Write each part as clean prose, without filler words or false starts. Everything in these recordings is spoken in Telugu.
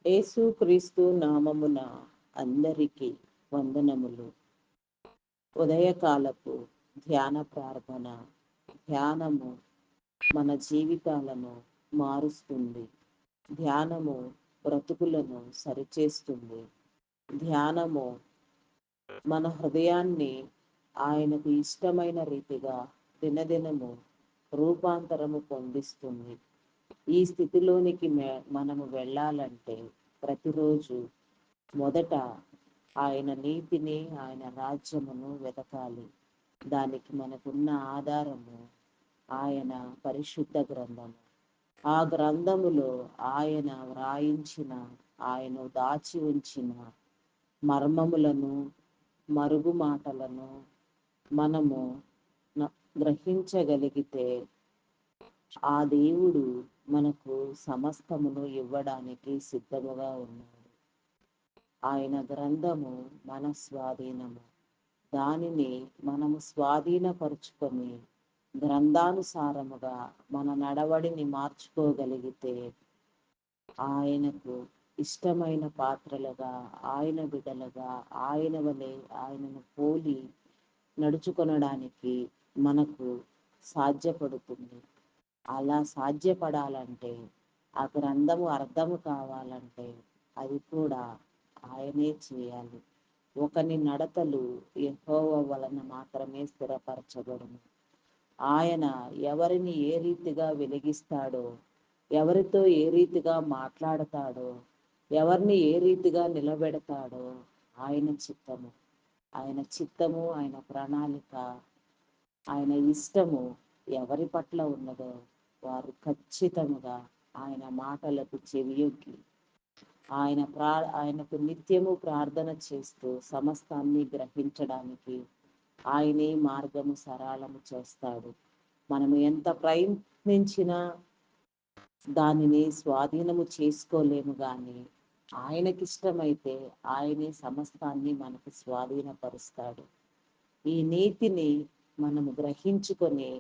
యేసుక్రీస్తు నామమున అందరికీ వందనములు. ఉదయకాలపు ధ్యాన ప్రార్థన. ధ్యానము మన జీవితాలను మారుస్తుంది. ధ్యానము బ్రతుకులను సరిచేస్తుంది. ధ్యానము మన హృదయాన్ని ఆయనకు ఇష్టమైన రీతిగా దినదినము రూపాంతరము పొందిస్తుంది. ఈ స్థితిలోనికి మనము వెళ్ళాలంటే ప్రతిరోజు మొదట ఆయన నీతిని, ఆయన రాజ్యమును వెతకాలి. దానికి మనకున్న ఆధారము ఆయన పరిశుద్ధ గ్రంథము. ఆ గ్రంథములో ఆయన వ్రాయించిన, ఆయన దాచి ఉంచిన మర్మములను, మరుగు మాటలను మనము గ్రహించగలిగితే ఆ దేవుడు మనకు సమస్తమును ఇవ్వడానికి సిద్ధముగా ఉన్నాడు. ఆయన గ్రంథము మన స్వాధీనము. దానిని మనము స్వాధీనపరుచుకొని గ్రంథానుసారముగా మన నడవడిని మార్చుకోగలిగితే ఆయనకు ఇష్టమైన పాత్రలుగా, ఆయన బిడ్డలుగా, ఆయన వలె ఆయనను పోలి నడుచుకొనడానికి మనకు సాధ్యపడుతుంది. అలా సాధ్యపడాలంటే, ఆ గ్రంథము అర్థము కావాలంటే అది కూడా ఆయనే చేయాలి. ఒకని నడతలు యెహోవా వలన మాత్రమే స్థిరపరచబడును. ఆయన ఎవరిని ఏ రీతిగా వెలిగిస్తాడో, ఎవరితో ఏ రీతిగా మాట్లాడతాడో, ఎవరిని ఏ రీతిగా నిలబెడతాడో ఆయన చిత్తము. ఆయన చిత్తము, ఆయన ప్రణాళిక, ఆయన ఇష్టము ఎవరి పట్ల ఉన్నదో వారు ఖచ్చితంగా ఆయన మాటలకు చెవియొగ్గి ఆయనకు నిత్యము ప్రార్థన చేస్తూ సమస్తాన్ని గ్రహించడానికి ఆయనే మార్గము సరళము చేస్తాడు. మనము ఎంత ప్రయత్నించినా దానిని స్వాధీనము చేసుకోలేము, కానీ ఆయనకిష్టమైతే ఆయనే సమస్తాన్ని మనకు స్వాధీనపరుస్తాడు. ఈ నీతిని మనము గ్రహించుకొని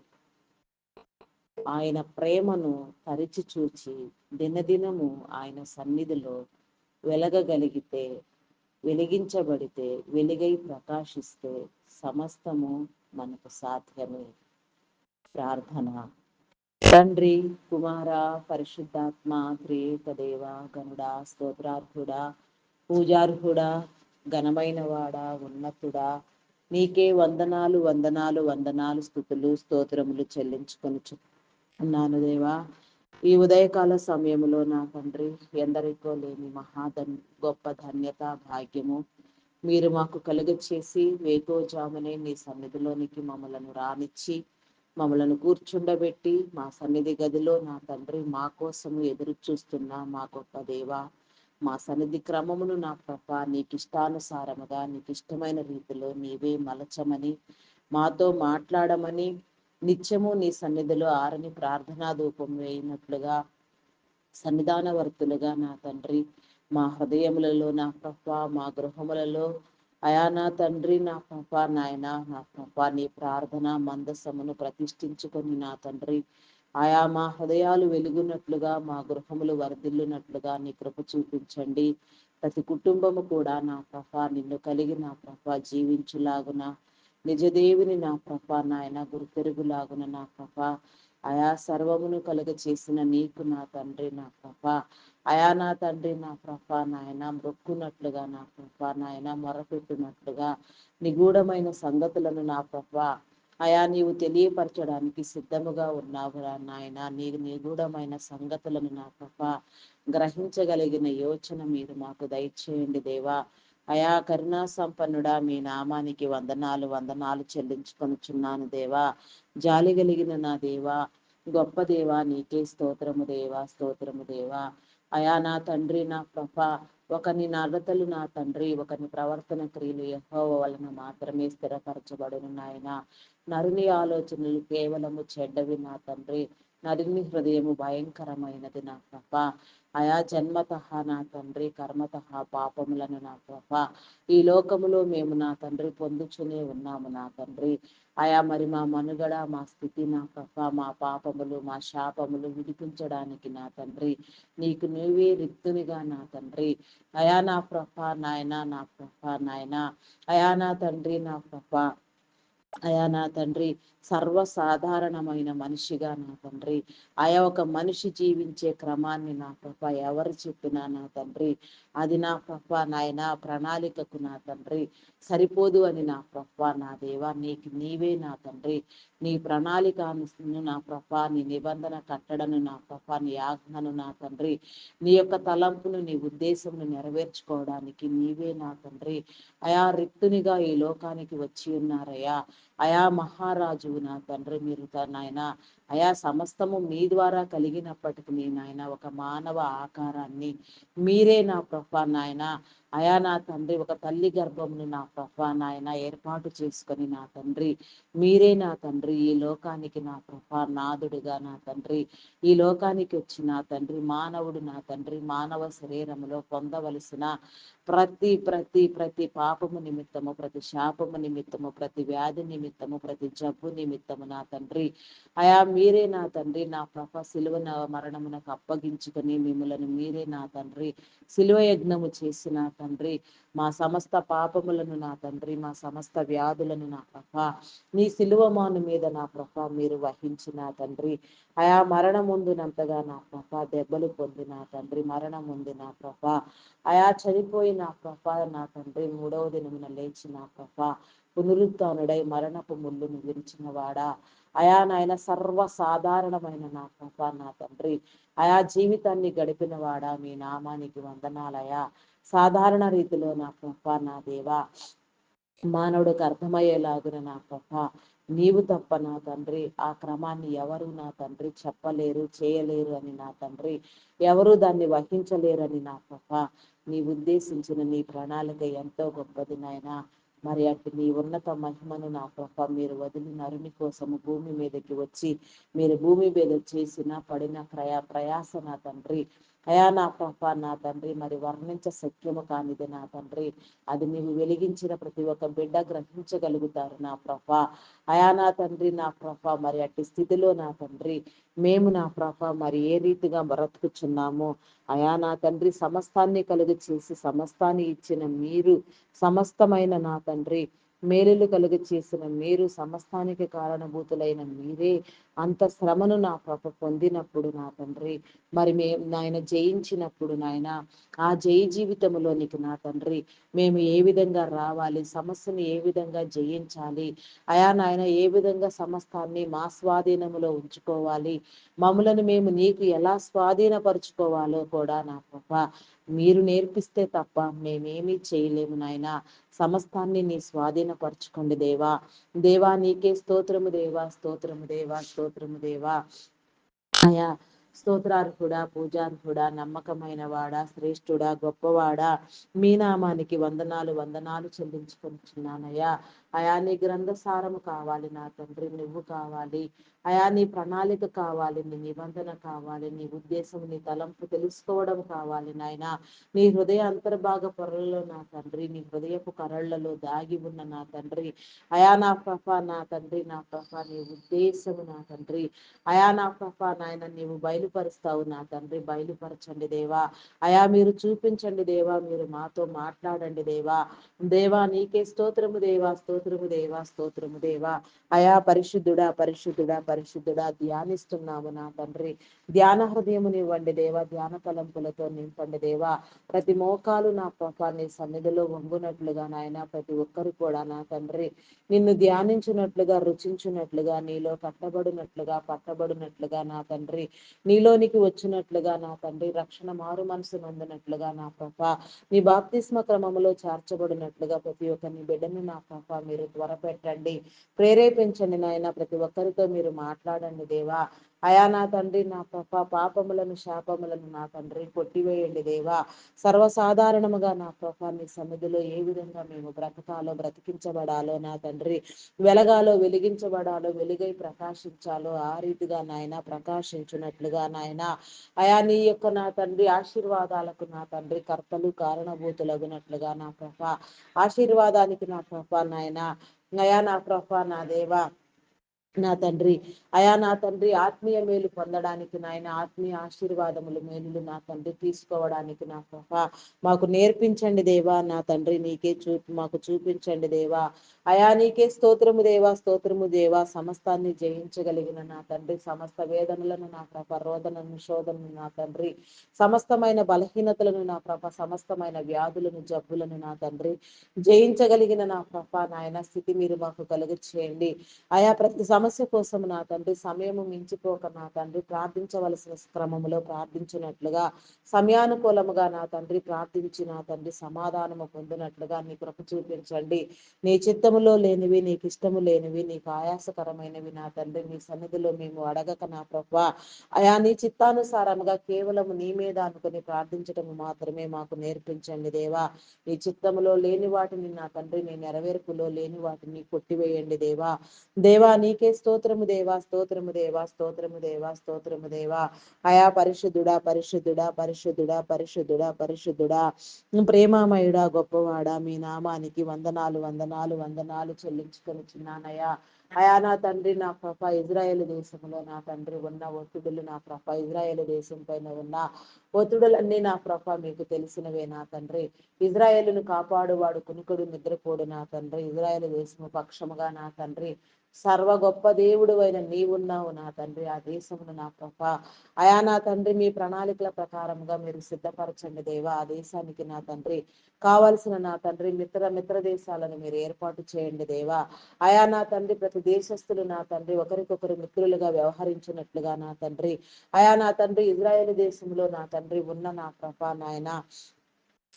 ఆయన ప్రేమను తరిచి చూచి దినదినము ఆయన సన్నిధిలో వెలగగలిగితే, వెలిగించబడితే, వెలుగై ప్రకాశిస్తే సమస్తము మనకు సాధ్యమే. ప్రార్థన. తండ్రి, కుమార, పరిశుద్ధాత్మ, త్రియేక దేవ, గనుడా, స్తోత్రార్హుడా, పూజార్హుడా, ఘనమైన వాడా, ఉన్నతుడా, నీకే వందనాలు వందనాలు వందనాలు, స్తుతులు స్తోత్రములు చెల్లించుకొని ఉన్నాను దేవా. ఈ ఉదయకాల సమయంలో నా తండ్రి, ఎందరికో లేని గొప్ప ధన్యత, భాగ్యము మీరు మాకు కలుగచేసి వేకోజామునే నీ సన్నిధిలోనికి మమ్మలను రానిచ్చి, మమ్మలను కూర్చుండబెట్టి మా సన్నిధి గదిలో నా తండ్రి మా కోసము ఎదురు చూస్తున్న మా గొప్ప దేవా, మా సన్నిధి క్రమమును నా ప్రభ నీకు ఇష్టానుసారముగా, నీకు ఇష్టమైన రీతిలో నీవే మలచమని, మాతో మాట్లాడమని, నిత్యము నీ సన్నిధిలో ఆరని ప్రార్థనా ధూపం వేయినట్లుగా, సన్నిధానవర్తులుగా నా తండ్రి మా హృదయములలో నా ప్రభ, మా గృహములలో అయా నా తండ్రి, నా ప్రభ, నాయన నా ప్రభ, నీ ప్రార్థన మందసమును ప్రతిష్ఠించుకొని నా తండ్రి ఆయా మా హృదయాలు వెలుగునట్లుగా, మా గృహములు వర్ధిల్లునట్లుగా నీ కృప చూపించండి. ప్రతి కుటుంబము కూడా నా ప్రభ నిన్ను కలిగి నా ప్రభ జీవించులాగున, నిజదేవుని నా ప్రభ నాయన గుర్తెరుగులాగున నా ప్రభ అయా సర్వమును కలుగ చేసిన నీకు నా తండ్రి నా ప్రభ అయా నా తండ్రి నా ప్రభ నాయన మొక్కున్నట్లుగా, నా ప్రభ నాయన మొరపెట్టినట్లుగా నిగూఢమైన సంగతులను నా ప్రభ అయా నీవు తెలియపరచడానికి సిద్ధముగా ఉన్నావు నాయన. నీ నిగూఢమైన సంగతులను నా ప్రభ గ్రహించగలిగిన యోచన మీరు మాకు దయచేయండి దేవా. అయా కరుణా సంపన్నుడా, మీ నామానికి వందనాలు వందనాలు చెల్లించుకొనుచున్నాను దేవా. జాలి కలిగిన నా దేవా, గొప్ప దేవా, నీకే స్తోత్రము దేవా, స్తోత్రము దేవా. అయా నా తండ్రి నా ప్రభ ఒకని నడతలు నా తండ్రి, ఒకని ప్రవర్తన క్రియలు యెహోవా వలన మాత్రమే స్థిరపరచబడును నాయన. నరుని ఆలోచనలు కేవలము చెడ్డవి నా తండ్రి. నరుని హృదయము భయంకరమైనది నా ప్రభా. అయా జన్మతః నా తండ్రి కర్మతః పాపములను నా ప్రభా ఈ లోకములో మేము నా తండ్రి పొందుచునే ఉన్నాము నా తండ్రి. అయా మరి మా మనుగడ మా స్థితి నా ప్రభా మా పాపములు మా శాపములు విడిపించడానికి నా తండ్రి నీకు నువ్వే రిక్తునిగా నా తండ్రి. అయా నా ప్రభా నాయన నా ప్రభా నాయన అయా నా తండ్రి నా ప్రభా అయా నా తండ్రి సర్వసాధారణమైన మనిషిగా నా తండ్రి ఆయా ఒక మనిషి జీవించే క్రమాన్ని నా ప్రభ ఎవరు చెప్పినా నా తండ్రి అది నా ప్రభ నాయన ప్రణాళికకు నా తండ్రి సరిపోదు అని నా ప్రభ నా దేవా నీకు నీవే నా తండ్రి నీ ప్రణాళికను నా ప్రభ నీ నిబంధన కట్టడను నా ప్రభ నీ ఆజ్ఞను నా తండ్రి నీ యొక్క తలంపును నీ ఉద్దేశమును నెరవేర్చుకోవడానికి నీవే నా తండ్రి అయా రిక్తునిగా ఈ లోకానికి వచ్చి ఉన్నారయ్యా. అయా మహారాజువు నా తండ్రి మీరు నాయన అయా సమస్తము మీ ద్వారా కలిగినప్పటికీ నాయన ఒక మానవ ఆకారాన్ని మీరే నా ప్రభా నాయన అయా నా తండ్రి ఒక తల్లి గర్భమును నా ప్రభా నాయన ఏర్పాటు చేసుకొని నా తండ్రి మీరే నా తండ్రి ఈ లోకానికి నా ప్రభా నాదుడుగా నా తండ్రి ఈ లోకానికి వచ్చి నా తండ్రి మానవుడు నా తండ్రి మానవ శరీరములో పొందవలసిన ప్రతి ప్రతి ప్రతి పాపము నిమిత్తము ప్రతి శాపము నిమిత్తము ప్రతి వ్యాధి నిమిత్తము ప్రతి జబ్బు నిమిత్తము నా తండ్రి అయా మీరే నా తండ్రి నా ప్రభ సిలువ మరణమునకు అప్పగించుకొని మిమ్మలను మీరే నా తండ్రి సిలువ యజ్ఞము చేసి నా తండ్రి మా సమస్త పాపములను నా తండ్రి మా సమస్త వ్యాధులను నా ప్రభ నీ సిలువ మాను మీద నా ప్రభ మీరు వహించి నా తండ్రి అయా మరణం ఉందినంతగా నా ప్రభ దెబ్బలు పొంది నా తండ్రి మరణం ఉంది నా ప్రభ అయా చనిపోయి నా ప్రభ నా తండ్రి 3వ దినమున లేచి నా ప్రభ పునరుత్నుడై మరణపు ముళ్ళును విరిచిన వాడా అయా నాయన సర్వసాధారణమైన నా ప్రభ నా తండ్రి అయా జీవితాన్ని గడిపిన వాడా మీ నామానికి వందనాలయా సాధారణ రీతిలో నా ప్రభ నా దేవా మానవుడికి అర్థమయ్యేలాగున నా ప్రభ నీవు తప్ప నా తండ్రి ఆ క్రమాన్ని ఎవరు నా తండ్రి చెప్పలేరు చేయలేరు అని నా తండ్రి ఎవరు దాన్ని వహించలేరని నా ప్రభ నీ ఉద్దేశించిన నీ ప్రణాళిక ఎంతో గొప్పది నాయన మరి అటు నీ ఉన్నత మహిమను నా ప్రభ మీరు వదిలి నరుని కోసము భూమి మీదకి వచ్చి మీరు భూమి మీద చేసిన పడిన ప్రయాస నా తండ్రి అయా నా ప్రభ నా తండ్రి మరి వర్ణించ సత్యము కానిది నా తండ్రి అది నీవు వెలిగించిన ప్రతి ఒక్క బిడ్డ గ్రహించగలుగుతారు నా ప్రభ అయా నా తండ్రి నా ప్రభ మరి అట్టి స్థితిలో నా తండ్రి మేము నా ప్రభ మరి ఏ రీతిగా బ్రతుకుచున్నామో అయా నా తండ్రి సమస్తాన్ని కలుగు చేసి సమస్తాన్ని ఇచ్చిన మీరు సమస్తమైన నా తండ్రి మేలులు కలుగు చేసిన మీరు సమస్తానికి కారణభూతులైన మీరే అంత శ్రమను నా ప్రభ పొందినప్పుడు నా తండ్రి మరి నాయన జయించినప్పుడు నాయన ఆ జయ జీవితంలోనికి నా తండ్రి మేము ఏ విధంగా రావాలి సమస్యను ఏ విధంగా జయించాలి అయా నాయన ఏ విధంగా సమస్తాన్ని మా స్వాధీనములో ఉంచుకోవాలి మమ్ములను మేము నీకు ఎలా స్వాధీనపరుచుకోవాలో కూడా నా ప్రభ మీరు నేర్పిస్తే తప్ప మేమేమీ చేయలేము నాయన సమస్తాన్ని నీ స్వాధీనపరచుకోండి దేవా దేవా నీకే స్తోత్రము దేవా స్తోత్రము దేవా స్తోత్రము దేవా అయా స్తోత్రార్హుడా పూజార్హుడా నమ్మకమైన వాడా శ్రేష్ఠుడా గొప్పవాడా మీ నామానికి వందనాలు వందనాలు చెల్లించుకుంటున్నానయ్యా అయా నీ గ్రంథసారము కావాలి నా తండ్రి నువ్వు కావాలి అయా నీ ప్రణాళిక కావాలి నీ నిబంధన కావాలి నీ ఉద్దేశం నీ తలంపు తెలుసుకోవడం కావాలి నాయన నీ హృదయ అంతర్భాగ పొరల్లో నా తండ్రి నీ హృదయపు కరళ్లలో దాగి ఉన్న నా తండ్రి అయా నా ప్రభ నా తండ్రి నా ప్రభ నీ ఉద్దేశము నా తండ్రి అయా నా ప్రభ నాయన నీవు బయలుపరుస్తావు నా తండ్రి బయలుపరచండి దేవా అయా మీరు చూపించండి దేవా మీరు మాతో మాట్లాడండి దేవా దేవా నీకే స్తోత్రము దేవా స్తోత్రము దేవా స్తోత్రము దేవా అయా పరిశుద్ధుడా పరిశుద్ధుడా పరిశుద్ధుడా ధ్యానిస్తున్నాము నా తండ్రి ధ్యాన హృదయమునివ్వండి దేవా ధ్యాన తలంపులతో నింపండి దేవా ప్రతి మోకాలు నా ప్రభ నీ సన్నిధిలో వంగునట్లుగా నాయన ప్రతి ఒక్కరు కూడా నా తండ్రి నిన్ను ధ్యానించినట్లుగా రుచించినట్లుగా నీలో పట్టబడినట్లుగా నా తండ్రి నీలోనికి వచ్చినట్లుగా నా తండ్రి రక్షణ మారు మనసు నొందినట్లుగా నా ప్రభ నీ బాప్తిస్మ క్రమములో చేర్చబడినట్లుగా ప్రతి ఒక్కరిని బిడ్డను నా ప్రభ మీరు త్వరపెట్టండి ప్రేరేపించండి నాయన ప్రతి ఒక్కరితో మీరు మాట్లాడండి దేవా అయా నా తండ్రి నా ప్రభ పాపములను శాపములను నా తండ్రి కొట్టివేయండి దేవా. సర్వసాధారణముగా నా ప్రభ మీ సన్నిధిలో ఏ విధంగా మేము బ్రతకాలో బ్రతికించబడాలో నా తండ్రి, వెలగాలో వెలిగించబడాలో వెలుగై ప్రకాశించాలో ఆ రీతిగా నాయన ప్రకాశించున్నట్లుగా నాయన అయా నీ యొక్క నా తండ్రి ఆశీర్వాదాలకు నా తండ్రి కర్తలు కారణభూతులగునట్లుగా నా ప్రభ ఆశీర్వాదానికి నా ప్రభ నాయన అయా నా ప్రభ నా దేవా నా తండ్రి అయా నా తండ్రి ఆత్మీయ మేలు పొందడానికి నాయన ఆత్మీయ ఆశీర్వాదములు మేలులు నా తండ్రి తీసుకోవడానికి నా ప్రభ మాకు నేర్పించండి దేవా. నా తండ్రి నీకే మాకు చూపించండి దేవా. అయా నీకే స్తోత్రము దేవా, స్తోత్రము దేవా. సమస్తాన్ని జయించగలిగిన నా తండ్రి, సమస్త వేదనలను నా ప్రభ రోదనను శోధనను నా తండ్రి, సమస్తమైన బలహీనతలను నా ప్రభ, సమస్తమైన వ్యాధులను జబ్బులను నా తండ్రి జయించగలిగిన నా ప్రభ నాయన స్థితి మీరు మాకు కలుగు చేయండి. ఆయా ప్రతి సమస్య కోసం నా తండ్రి సమయము మించిపోక నా తండ్రి ప్రార్థించవలసిన క్రమములో ప్రార్థించినట్లుగా, సమయానుకూలముగా నా తండ్రి ప్రార్థించి నా తండ్రి సమాధానము పొందినట్లుగా నీ కృప చూపించండి. నీ చిత్తములో లేనివి, నీకు ఇష్టము లేనివి, నీకు ఆయాసకరమైనవి నా తండ్రి నీ సన్నిధిలో మేము అడగక నా ప్రభా అయా నీ చిత్తానుసారముగా కేవలము నీ మీద అనుకుని ప్రార్థించటము మాత్రమే మాకు నేర్పించండి దేవా. నీ చిత్తములో లేని వాటిని నా తండ్రి నీ నెరవేర్పులో లేని వాటిని కొట్టివేయండి దేవా. దేవా నీకే స్తోత్రము దేవా, స్తోత్రము దేవా, స్తోత్రము దేవా, స్తోత్రము దేవా. అయా పరిశుద్ధుడా, పరిశుద్ధుడా, పరిశుద్ధుడా, పరిశుద్ధుడా, పరిశుద్ధుడా, ప్రేమామయుడా, గొప్పవాడా, మీ నామానికి వందనాలు వందనాలు వందనాలు చెల్లించుకొని చిన్నానయ్యా. అయా నా తండ్రి నా ప్రభ ఇజ్రాయేల్ దేశంలో నా తండ్రి ఉన్న ఒత్తిడులు నా ప్రభ ఇజ్రాయేల్ దేశం పైన ఉన్న ఒత్తిడులన్నీ నా ప్రభ మీకు తెలిసినవే నా తండ్రి. ఇజ్రాయేలును కాపాడువాడు కునుకుడు నిద్రపోడు నా తండ్రి. ఇజ్రాయేల్ దేశము పక్షముగా నా తండ్రి సర్వ గొప్ప దేవుడు అయిన నీవున్నావు నా తండ్రి. ఆ దేశమును నా ప్రభ అయా నా తండ్రి మీ ప్రణాళికల ప్రకారముగా మీరు సిద్ధపరచండి దేవా. ఆ దేశానికి నా తండ్రి కావలసిన నా తండ్రి మిత్ర దేశాలను మీరు ఏర్పాటు చేయండి దేవా. అయా నా తండ్రి ప్రతి దేశస్తులు నా తండ్రి ఒకరికొకరు మిత్రులుగా వ్యవహరించినట్లుగా నా తండ్రి అయా నా తండ్రి ఇజ్రాయేల్ దేశంలో నా తండ్రి ఉన్న నా ప్రభ నాయన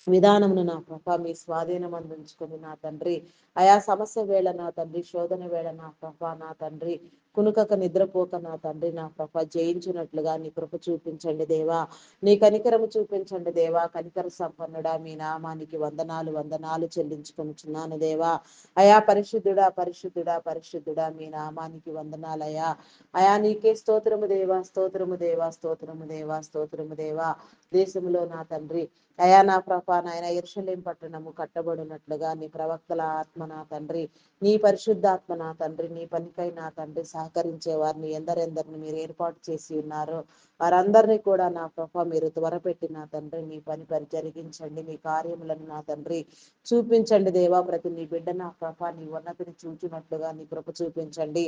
విధానమును నా ప్రభ మీ స్వాధీనం అందించుకొని నా తండ్రి అయా సమస్య వేళ నా తండ్రి శోధన వేళ నా ప్రభ నా తండ్రి కునుకక నిద్రపోక నా తండ్రి నా ప్రభ జయించినట్లుగా నీ కృప చూపించండి దేవా. నీ కనికరము చూపించండి దేవా. కనికర సంపన్నుడా మీ నామానికి వందనాలు వందనాలు చెల్లించుకొనిచున్నాను దేవా. అయా పరిశుద్ధుడా, పరిశుద్ధుడా, పరిశుద్ధుడా మీ నామానికి వందనాలయా. అయా నీకే స్తోత్రము దేవా, స్తోత్రము దేవా, స్తోత్రము దేవా, స్తోత్రము దేవా. దేశంలో నా తండ్రి అయా నా ప్రభ నాయన యెరూషలేము పట్టణము కట్టబడినట్లుగా నీ ప్రవక్తల ఆత్మ నా తండ్రి, నీ పరిశుద్ధాత్మ నా తండ్రి, నీ పనికై నా తండ్రి సహకరించే వారిని ఎందరెందరిని మీరు ఏర్పాటు చేసి ఉన్నారు వారందరినీ కూడా నా ప్రభ మీరు త్వరపెట్టి నా తండ్రి మీ పని జరిగించండి. మీ కార్యములను నా తండ్రి చూపించండి దేవా. ప్రతి నీ బిడ్డ నా ప్రభ నీ ఉన్నతిని చూచినట్లుగా నీ కృప చూపించండి.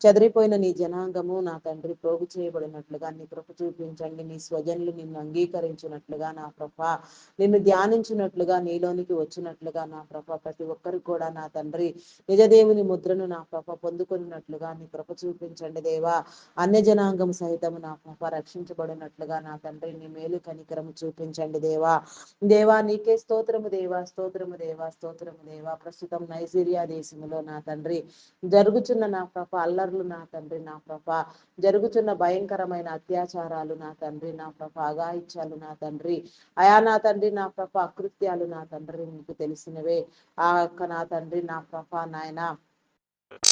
చెదిరిపోయిన నీ జనాంగము నా తండ్రి ప్రోగు చేయబడినట్లుగా నీ కృప చూపించండి. నీ స్వజనులు నిన్ను అంగీకరించినట్లుగా నా ప్రభ నిన్ను ధ్యానించినట్లుగా నీలోనికి వచ్చినట్లుగా నా ప్రభ ప్రతి ఒక్కరికి కూడా నా తండ్రి నిజదేవుని ముద్రను నా ప్రభ పొందుకున్నట్లుగా నీ కృప చూపించండి దేవా. అన్య జనాంగం సహితము నా ప్రభ రక్షించబడినట్లుగా నా తండ్రి నీ మేలు కనికరము చూపించండి దేవా. దేవా నీకే స్తోత్రము దేవా, స్తోత్రము దేవా, స్తోత్రము దేవా. ప్రస్తుతం నైజీరియా దేశంలో నా తండ్రి జరుగుచున్న నా ప్రభ అల్లర్లు నా తండ్రి నా ప్రభ జరుగుతున్న భయంకరమైన అత్యాచారాలు నా తండ్రి నా ప్రభ అఘాయిత్యాలు నా తండ్రి అయా నా తండ్రి నా ప్రభ అకృత్యాలు నా తండ్రి మీకు తెలిసినవే. ఆ యొక్క నా తండ్రి నా ప్రభ నాయన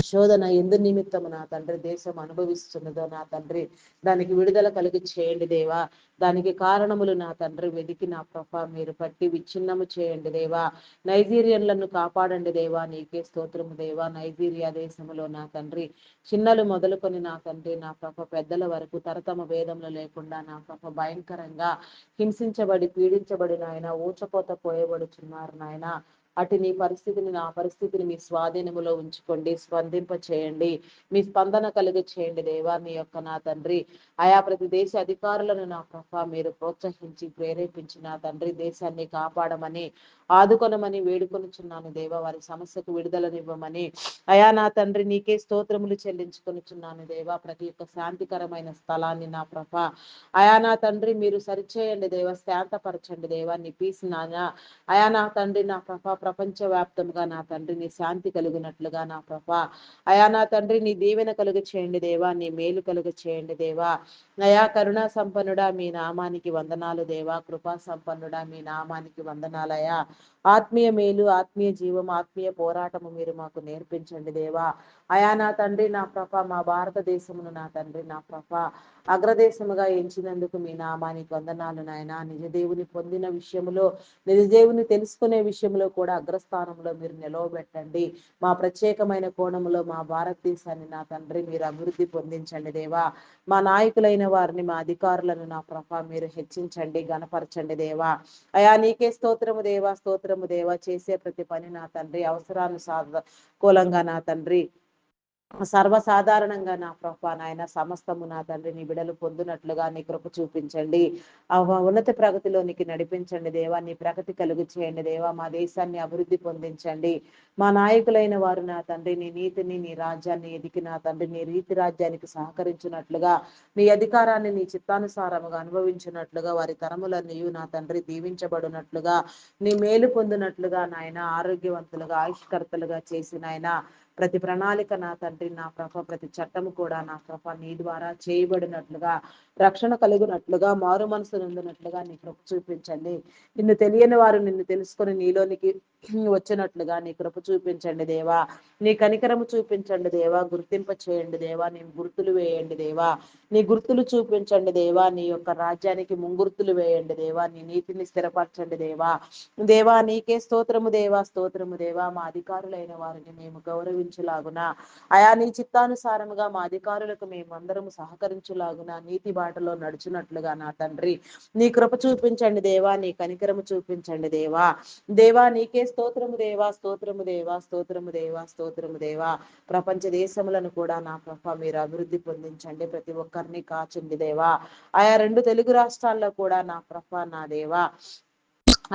శోధన ఎందు నిమిత్తము నా తండ్రి దేశం అనుభవిస్తున్నదో నా తండ్రి దానికి విడుదల కలిగి చేయండి దేవా. దానికి కారణములు నా తండ్రి వెదికి నా ప్రభ మీరు పట్టి విచ్ఛిన్నము చేయండి దేవా. నైజీరియన్లను కాపాడండి దేవా. నీకే స్తోత్రము దేవా. నైజీరియా దేశములో నా తండ్రి చిన్నలు మొదలుకొని నా తండ్రి నా ప్రభ పెద్దల వరకు తరతమ భేదములు లేకుండా నా ప్రభ భయంకరంగా హింసించబడి పీడించబడి నాయన ఊచకోత పోయబడుచున్నారు నాయన. అటు నీ పరిస్థితిని నా పరిస్థితిని మీ స్వాధీనములో ఉంచుకోండి. స్పందింప చేయండి. మీ స్పందన కలిగి చేయండి దేవా. మీ యొక్క నా తండ్రి ఆయా ప్రతి దేశ అధికారులను నా ప్రభ మీరు ప్రోత్సహించి ప్రేరేపించి నా తండ్రి దేశాన్ని కాపాడమని ఆదుకొనమని వేడుకొనుచున్నాను దేవా. వారి సమస్యకు విడుదలనివ్వమని అయా నా తండ్రి నీకే స్తోత్రములు చెల్లించుకొనుచున్నాను దేవా. ప్రతి ఒక్క శాంతికరమైన స్థలాన్ని నా ప్రభ అయా నా తండ్రి మీరు సరిచేయండి దేవా. శాంతపరచండి దేవా. నీ పీస్ నానా అయా నా తండ్రి నా ప్రభ ప్రపంచ వ్యాప్తంగా నా తండ్రి నీ శాంతి కలిగినట్లుగా నా ప్రభా, అయా నా తండ్రి నీ దీవెన కలుగ చేయండి దేవా, నీ మేలు కలుగ చేయండి దేవా. అయా కరుణా సంపన్నుడా మీ నామానికి వందనాలు దేవా, కృపా సంపన్నుడా మీ నామానికి వందనాలయా. ఆత్మీయ మేలు, ఆత్మీయ జీవం, ఆత్మీయ పోరాటము మీరు మాకు నేర్పించండి దేవా. అయా నా తండ్రి నా ప్రభ, మా భారతదేశమును నా తండ్రి నా ప్రభ అగ్రదేశముగా ఎంచినందుకు మీ నామానికి వందనాలు నాయన. నిజ దేవుని పొందిన విషయంలో, నిజ దేవుని తెలుసుకునే విషయంలో కూడా అగ్రస్థానంలో మీరు నిలవబెట్టండి. మా ప్రత్యేకమైన కోణంలో మా భారతదేశాన్ని నా తండ్రి మీరు అభివృద్ధి పొందించండి దేవా. మా నాయకులైన వారిని, మా అధికారులను నా ప్రభ మీరు హెచ్చించండి, గణపరచండి దేవా. అయా నీకే స్తోత్రము దేవా, స్తోత్రము దేవా. చేసే ప్రతి పని నా తండ్రి అవసరానుసారంగా నా తండ్రి సర్వసాధారణంగా నా ప్రభా నాయన సమస్తము నా తండ్రి నీ బిడలు పొందినట్లుగా నీ కృప చూపించండి. ఉన్నత ప్రగతిలోనికి నడిపించండి దేవా. నీ ప్రగతి కలుగు చేయండి దేవా. మా దేశాన్ని అభివృద్ధి పొందించండి. మా నాయకులైన వారు నా తండ్రి నీ నీతిని, నీ రాజ్యాన్ని ఎదికి నా తండ్రి నీ రీతి రాజ్యానికి సహకరించినట్లుగా, నీ అధికారాన్ని నీ చిత్తానుసారముగా అనుభవించినట్లుగా, వారి తరములన్నీ నా తండ్రి దీవించబడినట్లుగా, నీ మేలు పొందినట్లుగా నాయన ఆరోగ్యవంతులుగా ఆయుష్కర్తలుగా చేసి నాయన ప్రతి ప్రణాళిక నా తండ్రి నా ప్రభ, ప్రతి చట్టము కూడా నా ప్రభ నీ ద్వారా చేయబడినట్లుగా, రక్షణ కలుగునట్లుగా, మారు మనసు నొందినట్లుగా నీ కృప చూపించండి. నిన్ను తెలియని వారు నిన్ను తెలుసుకొని నీలోనికి వచ్చినట్లుగా నీ కృప చూపించండి దేవా. నీ కనికరము చూపించండి దేవా. గుర్తింప చేయండి దేవా. నీ గుర్తులు వేయండి దేవా. నీ గుర్తులు చూపించండి దేవా. నీ యొక్క రాజ్యానికి ముంగుర్తులు వేయండి దేవా. నీ నీతిని స్థిరపరచండి దేవా. దేవా నీకే స్తోత్రము దేవా, స్తోత్రము దేవా. మా అధికారులైన వారిని మేము గౌరవించులాగున, అయా నీ చిత్తానుసారముగా మా అధికారులకు మేమందరము సహకరించులాగున, నీతి బాటలో నడుచున్నట్లుగా నా తండ్రి నీ కృప చూపించండి దేవా. నీ కనికరము చూపించండి దేవా. దేవా నీకే స్తోత్రము దేవా, స్తోత్రము దేవా, స్తోత్రము దేవా, స్తోత్రము దేవా. ప్రపంచ దేశములను కూడా నా ప్రభ మీరు అభివృద్ధి పొందించండి. ప్రతి ఒక్కరిని కాచండి దేవా. ఆయా 2 తెలుగు రాష్ట్రాల్లో కూడా నా ప్రభ నా దేవా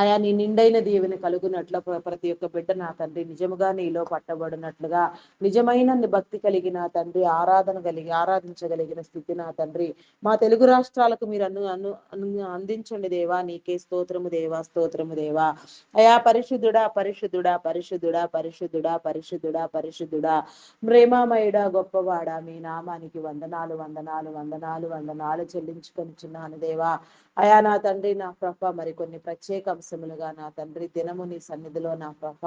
అయా నీ నిండైన దీవెన కలుగునట్లు ప్రతి ఒక్క బిడ్డ నా తండ్రి నిజముగా నీలో పట్టబడినట్లుగా, నిజమైన భక్తి కలిగిన తండ్రి ఆరాధించగలిగిన స్థితి నా తండ్రి మా తెలుగు రాష్ట్రాలకు మీరు అందించండి దేవా. నీకే స్తోత్రము దేవా, స్తోత్రము దేవా. అయా పరిశుద్ధుడా, పరిశుద్ధుడా, పరిశుద్ధుడా, పరిశుద్ధుడా, పరిశుద్ధుడా, పరిశుద్ధుడా, ప్రేమామయుడా, గొప్పవాడా, మీ నామానికి వందనాలు, వందనాలు, వందనాలు, వందనాలు చెల్లించుకొనిచున్నాను దేవా. అయా నా తండ్రి నా ప్రభ మరి కొన్ని ప్రత్యేక అంశములుగా నా తండ్రి దినము నీ సన్నిధిలో నా ప్రభ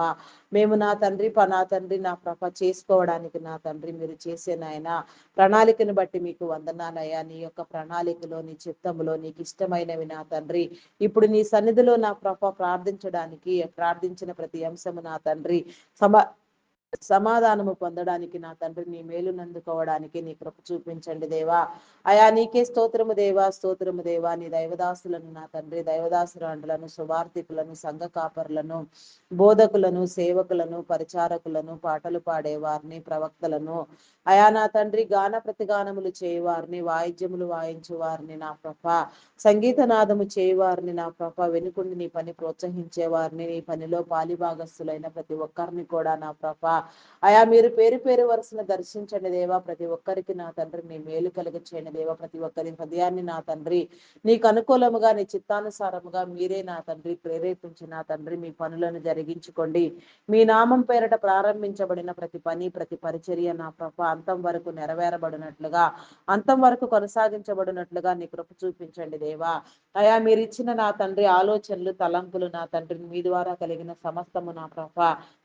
మేము నా తండ్రి నా ప్రభ చేసుకోవడానికి నా తండ్రి మీరు చేసే నాయన ప్రణాళికను బట్టి మీకు వందనాలయ్యా. నీ యొక్క ప్రణాళికలో, నీ చిత్తములో నీకు ఇష్టమైనవి నా తండ్రి ఇప్పుడు నీ సన్నిధిలో నా ప్రభ ప్రార్థించిన ప్రతి అంశము నా తండ్రి సమాధానము పొందడానికి నా తండ్రి నీ మేలు నందుకోవడానికి నీ కృప చూపించండి దేవా. అయా నీకే స్తోత్రము దేవా, స్తోత్రము దేవా. నీ దైవదాసులను నా తండ్రి దైవదాసురాండ్రులను, సువార్థికులను, సంఘ కాపరులను, బోధకులను, సేవకులను, పరిచారకులను, పాటలు పాడేవారిని, ప్రవక్తలను, అయా నా తండ్రి గాన ప్రతిగానములు చేయవారిని, వాయిద్యములు వాయించు వారిని నా ప్రభ, సంగీత నాదము చేయవారిని నా ప్రభ, వెనుకుండి నీ పని ప్రోత్సహించే వారిని, నీ పనిలో పాలిభాగస్తులైన ప్రతి ఒక్కరిని కూడా నా ప్రభ అయా మీరు పేరు పేరు వరుసన దర్శించండి దేవా. ప్రతి ఒక్కరికి నా తండ్రి నీ మేలు కలుగ చేయండి దేవా. ప్రతి ఒక్కరి హృదయాన్ని నా తండ్రి నీకు అనుకూలముగా, నీ చిత్తానుసారముగా మీరే నా తండ్రి ప్రేరేపించి నా తండ్రి మీ పనులను జరిగించుకోండి. మీ నామం పేరట ప్రారంభించబడిన ప్రతి పని, ప్రతి పరిచర్య నా ప్రభ అంతం వరకు నెరవేరబడినట్లుగా, అంతం వరకు కొనసాగించబడినట్లుగా నీ కృప చూపించండి దేవా. అయా మీరు ఇచ్చిన నా తండ్రి ఆలోచనలు, తలంపులు నా తండ్రి మీ ద్వారా కలిగిన సమస్తము నా ప్రభ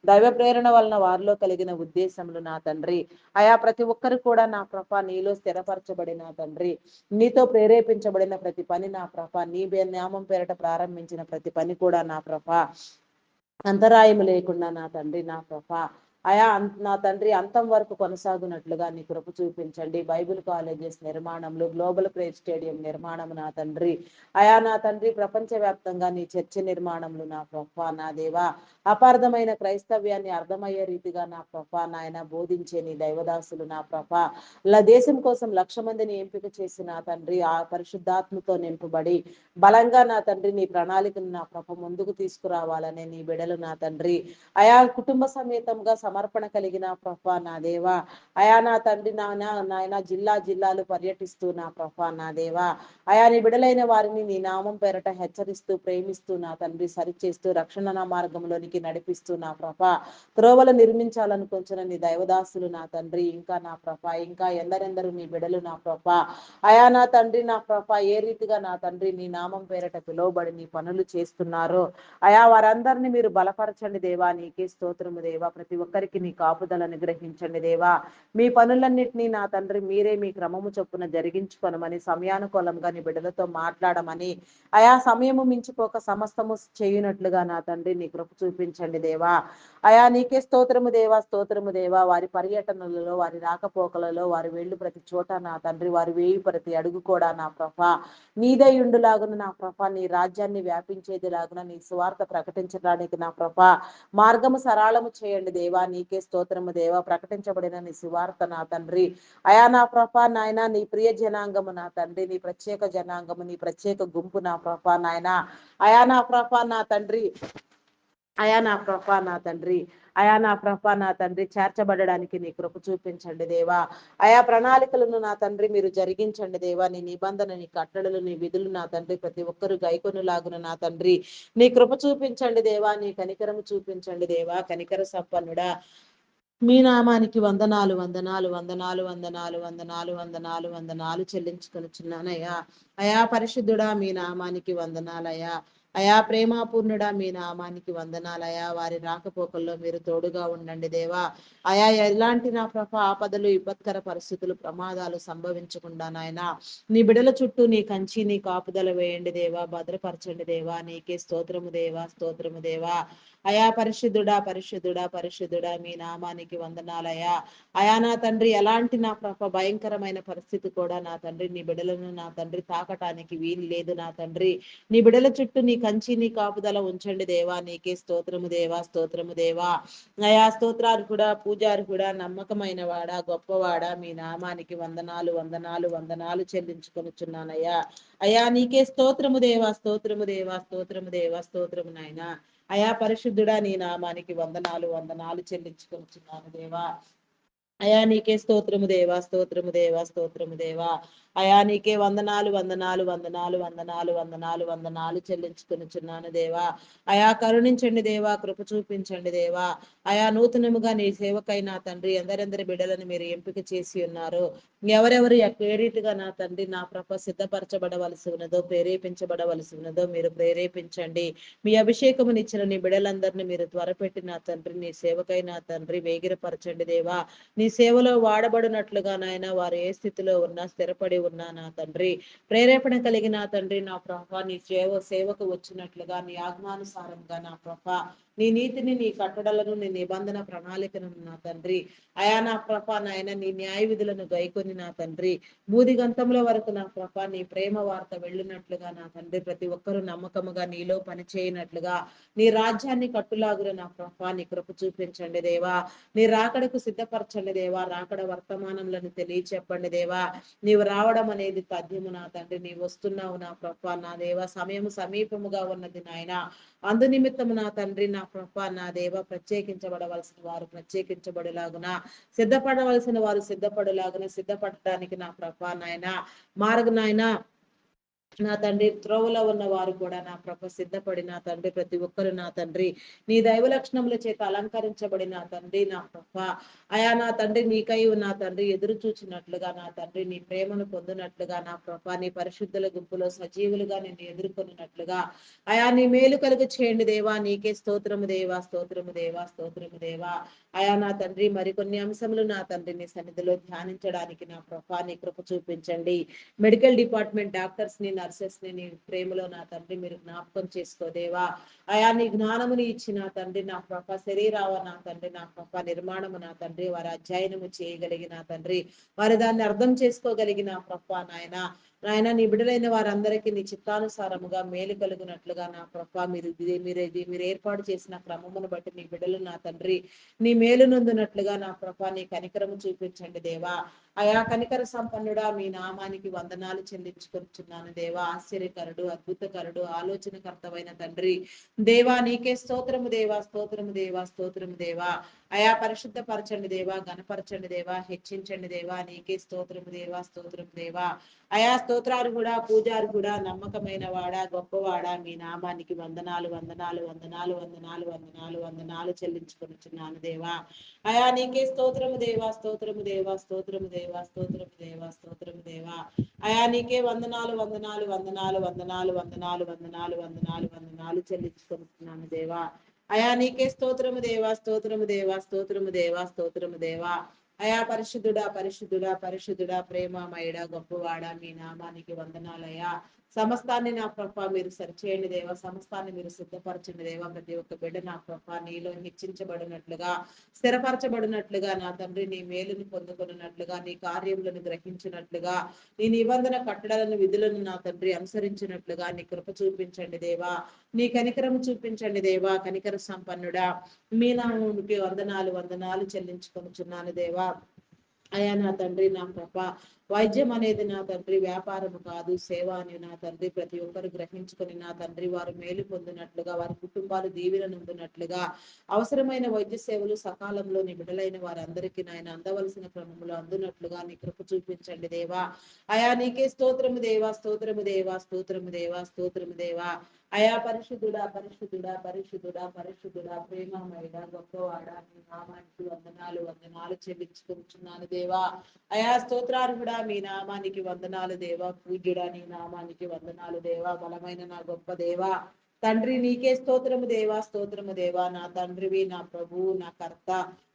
దైవ ప్రేరణ వలన వారిలో కలిగిన ఉద్దేశములు నా తండ్రి అయా ప్రతి ఒక్కరు కూడా నా ప్రభ నీలో స్థిరపరచబడిన తండ్రి నీతో ప్రేరేపించబడిన ప్రతి పని నా ప్రభ నీ నామం పేరట ప్రారంభించిన ప్రతి పని కూడా నా ప్రభ అంతరాయము లేకుండా నా తండ్రి నా ప్రభ అయా నా తండ్రి అంతం వరకు కొనసాగునట్లుగా నీ కృప చూపించండి. బైబిల్ కాలేజెస్ నిర్మాణంలో, గ్లోబల్ ప్రేయర్ స్టేడియం నిర్మాణం నా తండ్రి అయా నా తండ్రి ప్రపంచవ్యాప్తంగా నీ చర్చ నిర్మాణంలో నా ప్రభ నా దేవా అపార్థమైన క్రైస్తవ్యాన్ని అర్థమయ్యే రీతిగా నా ప్రభ నాయన బోధించే నీ దైవదాసులు నా ప్రభ దేశం కోసం 1,00,000 మందిని ఎంపిక చేసి నా తండ్రి ఆ పరిశుద్ధాత్మతో నింపబడి బలంగా నా తండ్రి నీ ప్రణాళికను నా ప్రభ ముందుకు తీసుకురావాలనే నీ బిడలు నా తండ్రి అయా కుటుంబ సమేతంగా సమర్పణ కలిగిన ప్రభా నా దేవా. అయా నా తండ్రి నాయన జిల్లా జిల్లాలు పర్యటిస్తూ నా ప్రభా నా దేవా. అయా నీ బిడలైన వారిని నీ నామం పేరట హెచ్చరిస్తూ ప్రేమిస్తూ నా తండ్రి సరిచేస్తూ రక్షణ నా మార్గంలోనికి నడిపిస్తూ నా ప్రభా త్రోవలు నిర్మించాలనుకుంటున్న నీ దైవదాసులు నా తండ్రి, ఇంకా నా ప్రభా ఇంకా ఎందరెందరు నీ బిడలు నా ప్రభా. అయా నా తండ్రి నా ప్రభా ఏ రీతిగా నా తండ్రి నీ నామం పేరట పిలువబడి నీ పనులు చేస్తున్నారో అయా వారందరినీ మీరు బలపరచండి దేవా. నీకే స్తోత్రము దేవా. ప్రతి ఒక్కరికి నీ కాపుదలను గ్రహించండి దేవా. మీ పనులన్నింటినీ నా తండ్రి మీరే మీ క్రమము చొప్పున జరిగించుకొనమని సమయానుకూలంగా నీ బిడ్డలతో మాట్లాడమని అయా సమయము మించిపోక సమస్తము చేయునట్లుగా నా తండ్రి నీ కృప చూపించండి దేవా. అయా నీకే స్తోత్రము దేవా, స్తోత్రము దేవా. వారి పర్యటనలలో వారి రాకపోకలలో వారి వెళ్ళు ప్రతి చోట నా తండ్రి వారి వేయి ప్రతి అడుగు కూడా నా ప్రభా నీదై ఉండులాగున నా ప్రభా నీ రాజ్యాన్ని వ్యాపించేదిలాగున నీ సువార్త ప్రకటించడానికి నా ప్రభా మార్గము సరళము చేయండి దేవా. నీకే స్తోత్రము దేవా. ప్రకటించబడిన నీ సువార్త నా తండ్రి అయా నా ప్రభా నాయన నీ ప్రియ జనాంగము నా తండ్రి నీ ప్రత్యేక జనాంగము నీ ప్రత్యేక గుంపు నా ప్రభా నాయన అయా నా ప్రభా నా తండ్రి అయా నా ప్రభా నా తండ్రి అయా నా ప్రభా నా తండ్రి చేర్చబడడానికి నీ కృప చూపించండి దేవా. అయా ప్రణాళికలను నా తండ్రి మీరు జరిగించండి దేవా. నీ నిబంధన నీ కట్టడలు నీ విధులు నా తండ్రి ప్రతి ఒక్కరు గైకొనులాగున నా తండ్రి నీ కృప చూపించండి దేవా. నీ కనికరము చూపించండి దేవా. కనికర సంపన్నుడా మీ నామానికి వందనాలు వందనాలు వందనాలు వందనాలు వందనాలు వందనాలు వందనాలు చెల్లించుకొనుచున్నానయ్యా. అయా పరిశుద్ధుడా మీ నామానికి వందనాలయ్యా. అయా ప్రేమాపూర్ణుడా మీ నామానికి వందనాలయా. వారి రాకపోకల్లో మీరు తోడుగా ఉండండి దేవా. అయా ఎలాంటి నా ప్రభ ఆపదలు ఇబ్బందికర పరిస్థితులు ప్రమాదాలు సంభవించకుండా నాయన నీ బిడల చుట్టూ నీ కంచి నీ కాపుదల వేయండి దేవా. భద్రపరచండి దేవా. నీకే స్తోత్రము దేవా, స్తోత్రము దేవా. అయా పరిశుద్ధుడా పరిశుద్ధుడా పరిశుద్ధుడా మీ నామానికి వందనాలయా. అయా నా తండ్రి ఎలాంటి నా ప్రభ భయంకరమైన పరిస్థితి కూడా నా తండ్రి నీ బిడలను నా తండ్రి తాకటానికి వీలు లేదు నా తండ్రి. నీ బిడల చుట్టూ నీ కంచి నీ కాపుదల ఉంచండి దేవా. నీకే స్తోత్రము దేవా, స్తోత్రము దేవా. అయా స్తోత్రాలు కూడా పూజారు కూడా నమ్మకమైన వాడా గొప్పవాడా మీ నామానికి వందనాలు వందనాలు వందనాలు చెల్లించుకొనుచున్నానయ్యా. అయా నీకే స్తోత్రము దేవా, స్తోత్రము దేవా, స్తోత్రము దేవా, స్తోత్రము నాయన. అయా పరిశుద్ధుడా నీ నామానికి వందనాలు వందనాలు చెల్లించుకొనుచున్నాను దేవా. అయా నీకే స్తోత్రము దేవా, స్తోత్రము దేవా, స్తోత్రము దేవా. అయా నీకే వందనాలు వందనాలు వందనాలు వందనాలు వందనాలు వందనాలు చెల్లించుకొనుచున్నాను దేవా. అయా కరుణించండి దేవా. కృప చూపించండి దేవా. అయా నూతనముగా నీ సేవకైనా తండ్రి ఎందరెందరి బిడ్డలను మీరు ఎంపిక చేసి ఉన్నారు. ఎవరెవరు ఏ రీతిగా నా తండ్రి నా ప్రభ సిద్ధపరచబడవలసి ఉన్నదో ప్రేరేపించబడవలసి ఉన్నదో మీరు ప్రేరేపించండి. మీ అభిషేకమునిచ్చిన నీ బిడలందరినీ మీరు త్వరపెట్టి నా తండ్రి నీ సేవకై నా తండ్రి వేగిరపరచండి దేవా. నీ సేవలో వాడబడినట్లుగా నాయన వారు ఏ స్థితిలో ఉన్నా స్థిరపడి ఉన్నా నా తండ్రి ప్రేరేపణ కలిగిన తండ్రి నా ప్రభ నీ సేవకు వచ్చినట్లుగా నీ ఆజ్ఞానుసారంగా నా ప్రభ నీ నీతిని నీ కట్టడలను నీ నిబంధన ప్రణాళికను నా తండ్రి అయా నా ప్రభ నాయన నీ న్యాయ విధులను గైకొని నా తండ్రి బూదిగంతముల వరకు నా ప్రభ నీ ప్రేమ వార్త వెళ్ళినట్లుగా నా తండ్రి ప్రతి ఒక్కరూ నమ్మకముగా నీలో పనిచేయనట్లుగా నీ రాజ్యాన్ని కట్టులాగున నా ప్రభ నీ కృప చూపించండి దేవా. నీ రాకడకు సిద్ధపరచండి దేవా. రాకడ వర్తమానములను తెలియచెప్పండి దేవా. నీవు రావడం అనేది తథ్యము నా తండ్రి. నీవు వస్తున్నావు నా ప్రభ నా దేవ. సమయము సమీపముగా ఉన్నది నాయన. అందు నిమిత్తము నా తండ్రి నా ప్రభ నా దేవ ప్రత్యేకించబడవలసిన వారు ప్రత్యేకించబడిలాగున సిద్ధపడవలసిన వారు సిద్ధపడులాగున సిద్ధపడటానికి నా ప్రభ నాయన నాయన నా తండ్రి త్రోవలో ఉన్న వారు కూడా నా ప్రభ సిద్ధపడి నా తండ్రి ప్రతి ఒక్కరు నా తండ్రి నీ దైవ లక్షణముల చేత అలంకరించబడి నా తండ్రి నా ప్రభ అయా నా తండ్రి నీకై నా తండ్రి ఎదురు చూచినట్లుగా నా తండ్రి నీ ప్రేమను పొందినట్లుగా నా ప్రభ నీ పరిశుద్ధుల గుంపులో సజీవులుగా నిన్ను ఎదుర్కొన్నట్లుగా అయా నీ మేలు కలుగు చేయండి దేవా. నీకే స్తోత్రము దేవా, స్తోత్రము దేవా, స్తోత్రము దేవా. అయా నా తండ్రి మరికొన్ని అంశములు నా తండ్రి నీ సన్నిధిలో ధ్యానించడానికి నా ప్రభ నీ కృప చూపించండి. మెడికల్ డిపార్ట్మెంట్ డాక్టర్స్ ని నర్సెస్ ని నీ ప్రేమలో నా తండ్రి మీరు జ్ఞాపకం చేసుకోదేవా. అయా నీ జ్ఞానముని ఇచ్చిన తండ్రి నా ప్రభ శరీరావ నా తండ్రి నా ప్రభ నిర్మాణము నా తండ్రి వారి అధ్యయనము చేయగలిగిన తండ్రి వారి దాన్ని అర్థం చేసుకోగలిగిన ప్రభ నాయన నాయన నీ బిడ్డలైన వారందరికీ నీ చిత్తానుసారముగా మేలు కలుగునట్లుగా నా ప్రభ మీరు ఏర్పాటు చేసిన క్రమమును బట్టి నీ బిడ్డలు నా తండ్రి నీ మేలు నొందునట్లుగా నా ప్రభ నీ కనికరము చూపించండి దేవా. అయా కనికర సంపన్నుడా మీ నామానికి వందనాలు చెల్లించుకొచ్చున్నాను దేవా. ఆశ్చర్యకరుడు, అద్భుతకరుడు, ఆలోచనకర్తమైన తండ్రి దేవా నీకే స్తోత్రము దేవా, స్తోత్రము దేవా, స్తోత్రము దేవా. అయా పరిశుద్ధపరచండి దేవా, గణపరచండి దేవా, హెచ్చించండి దేవా. నీకే స్తోత్రము దేవా, స్తోత్రము దేవా. అయా స్తోత్రాలు కూడా పూజారు కూడా నమ్మకమైన వాడా, గొప్పవాడా మీ నామానికి వందనాలు వందనాలు వందనాలు వందనాలు వందనాలు వందనాలు చెల్లించుకొనిచున్నాను దేవా. అయా నీకే స్తోత్రము దేవా, స్తోత్రము దేవా, స్తోత్రము దేవా, స్తోత్రము దేవా, స్తోత్రము దేవా. అయా నీకే వందనాలు వందనాలు వందనాలు వందనాలు వందనాలు వందనాలు వందనాలు వందనాలు చెల్లించుకొనిచున్నాను దేవా. అయా నీకే స్తోత్రము దేవా, స్తోత్రము దేవా, స్తోత్రము దేవా, స్తోత్రము దేవా. అయా పరిశుద్ధుడా పరిశుద్ధుడా పరిశుద్ధుడా ప్రేమమయుడా గొప్పవాడా మీ నామానికి వందనాలయ్యా. సమస్తాన్ని నా ప్రభ మీరు సరిచేయండి దేవా, సమస్తాన్ని మీరు సిద్ధపరచండి దేవా. ప్రతి ఒక్క బిడ్డ నా ప్రభ నీలో హెచ్చించబడినట్లుగా, స్థిరపరచబడినట్లుగా నా తండ్రి నీ మేలును పొందుకున్నట్లుగా, నీ కార్యములను గ్రహించినట్లుగా, నీ నిబంధన కట్టడలను విధులను నా తండ్రి అనుసరించినట్లుగా నీ కృప చూపించండి దేవా. నీ కనికరము చూపించండి దేవా. కనికర సంపన్నుడా మీ నామముకి వందనాలు వందనాలు చెల్లించుకొనుచున్నాను దేవా. అయా నా తండ్రి నా ప్రభ వైద్యం అనేది నా తండ్రి వ్యాపారము కాదు, సేవ అని నా తండ్రి ప్రతి ఒక్కరు గ్రహించుకొని నా తండ్రి వారు మేలు పొందినట్లుగా, వారి కుటుంబాలు దీవెన నొందినట్లుగా, అవసరమైన వైద్య సేవలు సకాలంలో నీ బిడ్డలైన వారందరికీ నాయన అందవలసిన క్రమంలో అందునట్లుగా నీ కృప చూపించండి దేవా. అయా నీకే స్తోత్రము దేవా, స్తోత్రము దేవా, స్తోత్రము దేవా, స్తోత్రము దేవా. అయా పరిశుద్ధుడా పరిశుద్ధుడా పరిశుద్ధుడా పరిశుద్ధుడా ప్రేమమయుడా గొప్పవాడా మీ నామానికి వందనాలు వందనాలు చెల్లించుకుంటున్నాను దేవా. అయా స్తోత్రార్హుడా మీ నామానికి వందనాలు దేవా. పూజ్యుడా నీ నామానికి వందనాలు దేవా. బలమైన నా గొప్ప దేవా తండ్రి నీకే స్తోత్రము దేవా, స్తోత్రము దేవా. నా తండ్రివి, నా ప్రభువు, నా కర్త,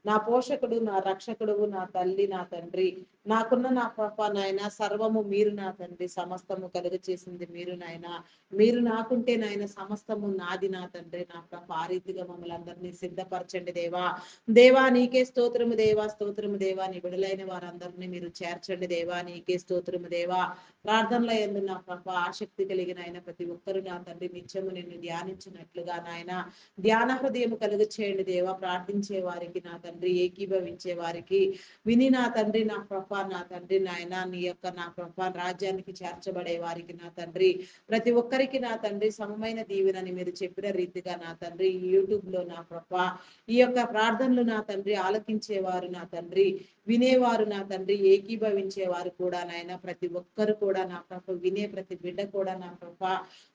నా పోషకుడు, నా రక్షకుడు, నా తల్లి, నా తండ్రి, నాకున్న నా పాప నాయన సర్వము మీరు నా తండ్రి. సమస్తము కలుగ చేసింది మీరు నాయన. మీరు నాకుంటే నాయన సమస్తము నాది నా తండ్రి. నా పాప ఆ రీతిగా మమ్మల్ని అందరినీ సిద్ధపరచండి దేవా. దేవా నీకే స్తోత్రము దేవా, స్తోత్రము దేవా. నీ బిడలైన వారందరినీ మీరు చేర్చండి దేవా. నీకే స్తోత్రము దేవా. ప్రార్థనలో ఎందు నా పాప ఆసక్తి కలిగిన ఆయన ప్రతి ఒక్కరు నా తండ్రి నిత్యము నిన్ను ధ్యానించినట్లుగా నాయన ధ్యాన హృదయం కలుగు చేయండి దేవా. ప్రార్థించే వారికి నా తండ్రి, ఏకీభవించే వారికి, విని నా తండ్రి నా ప్రభ నా తండ్రి నాయన నీ యొక్క నా ప్రభ రాజ్యానికి చేర్చబడే వారికి నా తండ్రి ప్రతి ఒక్కరికి నా తండ్రి సమమైన దీవెనని మీరు చెప్పిన రీతిగా నా తండ్రి యూట్యూబ్ లో నా ప్రభ ఈ యొక్క ప్రార్థనలు నా తండ్రి ఆలకించేవారు నా తండ్రి, వినేవారు నా తండ్రి, ఏకీభవించేవారు కూడా నాయన ప్రతి ఒక్కరు కూడా నా ప్రభ వినే ప్రతి బిడ్డ కూడా నా ప్రభ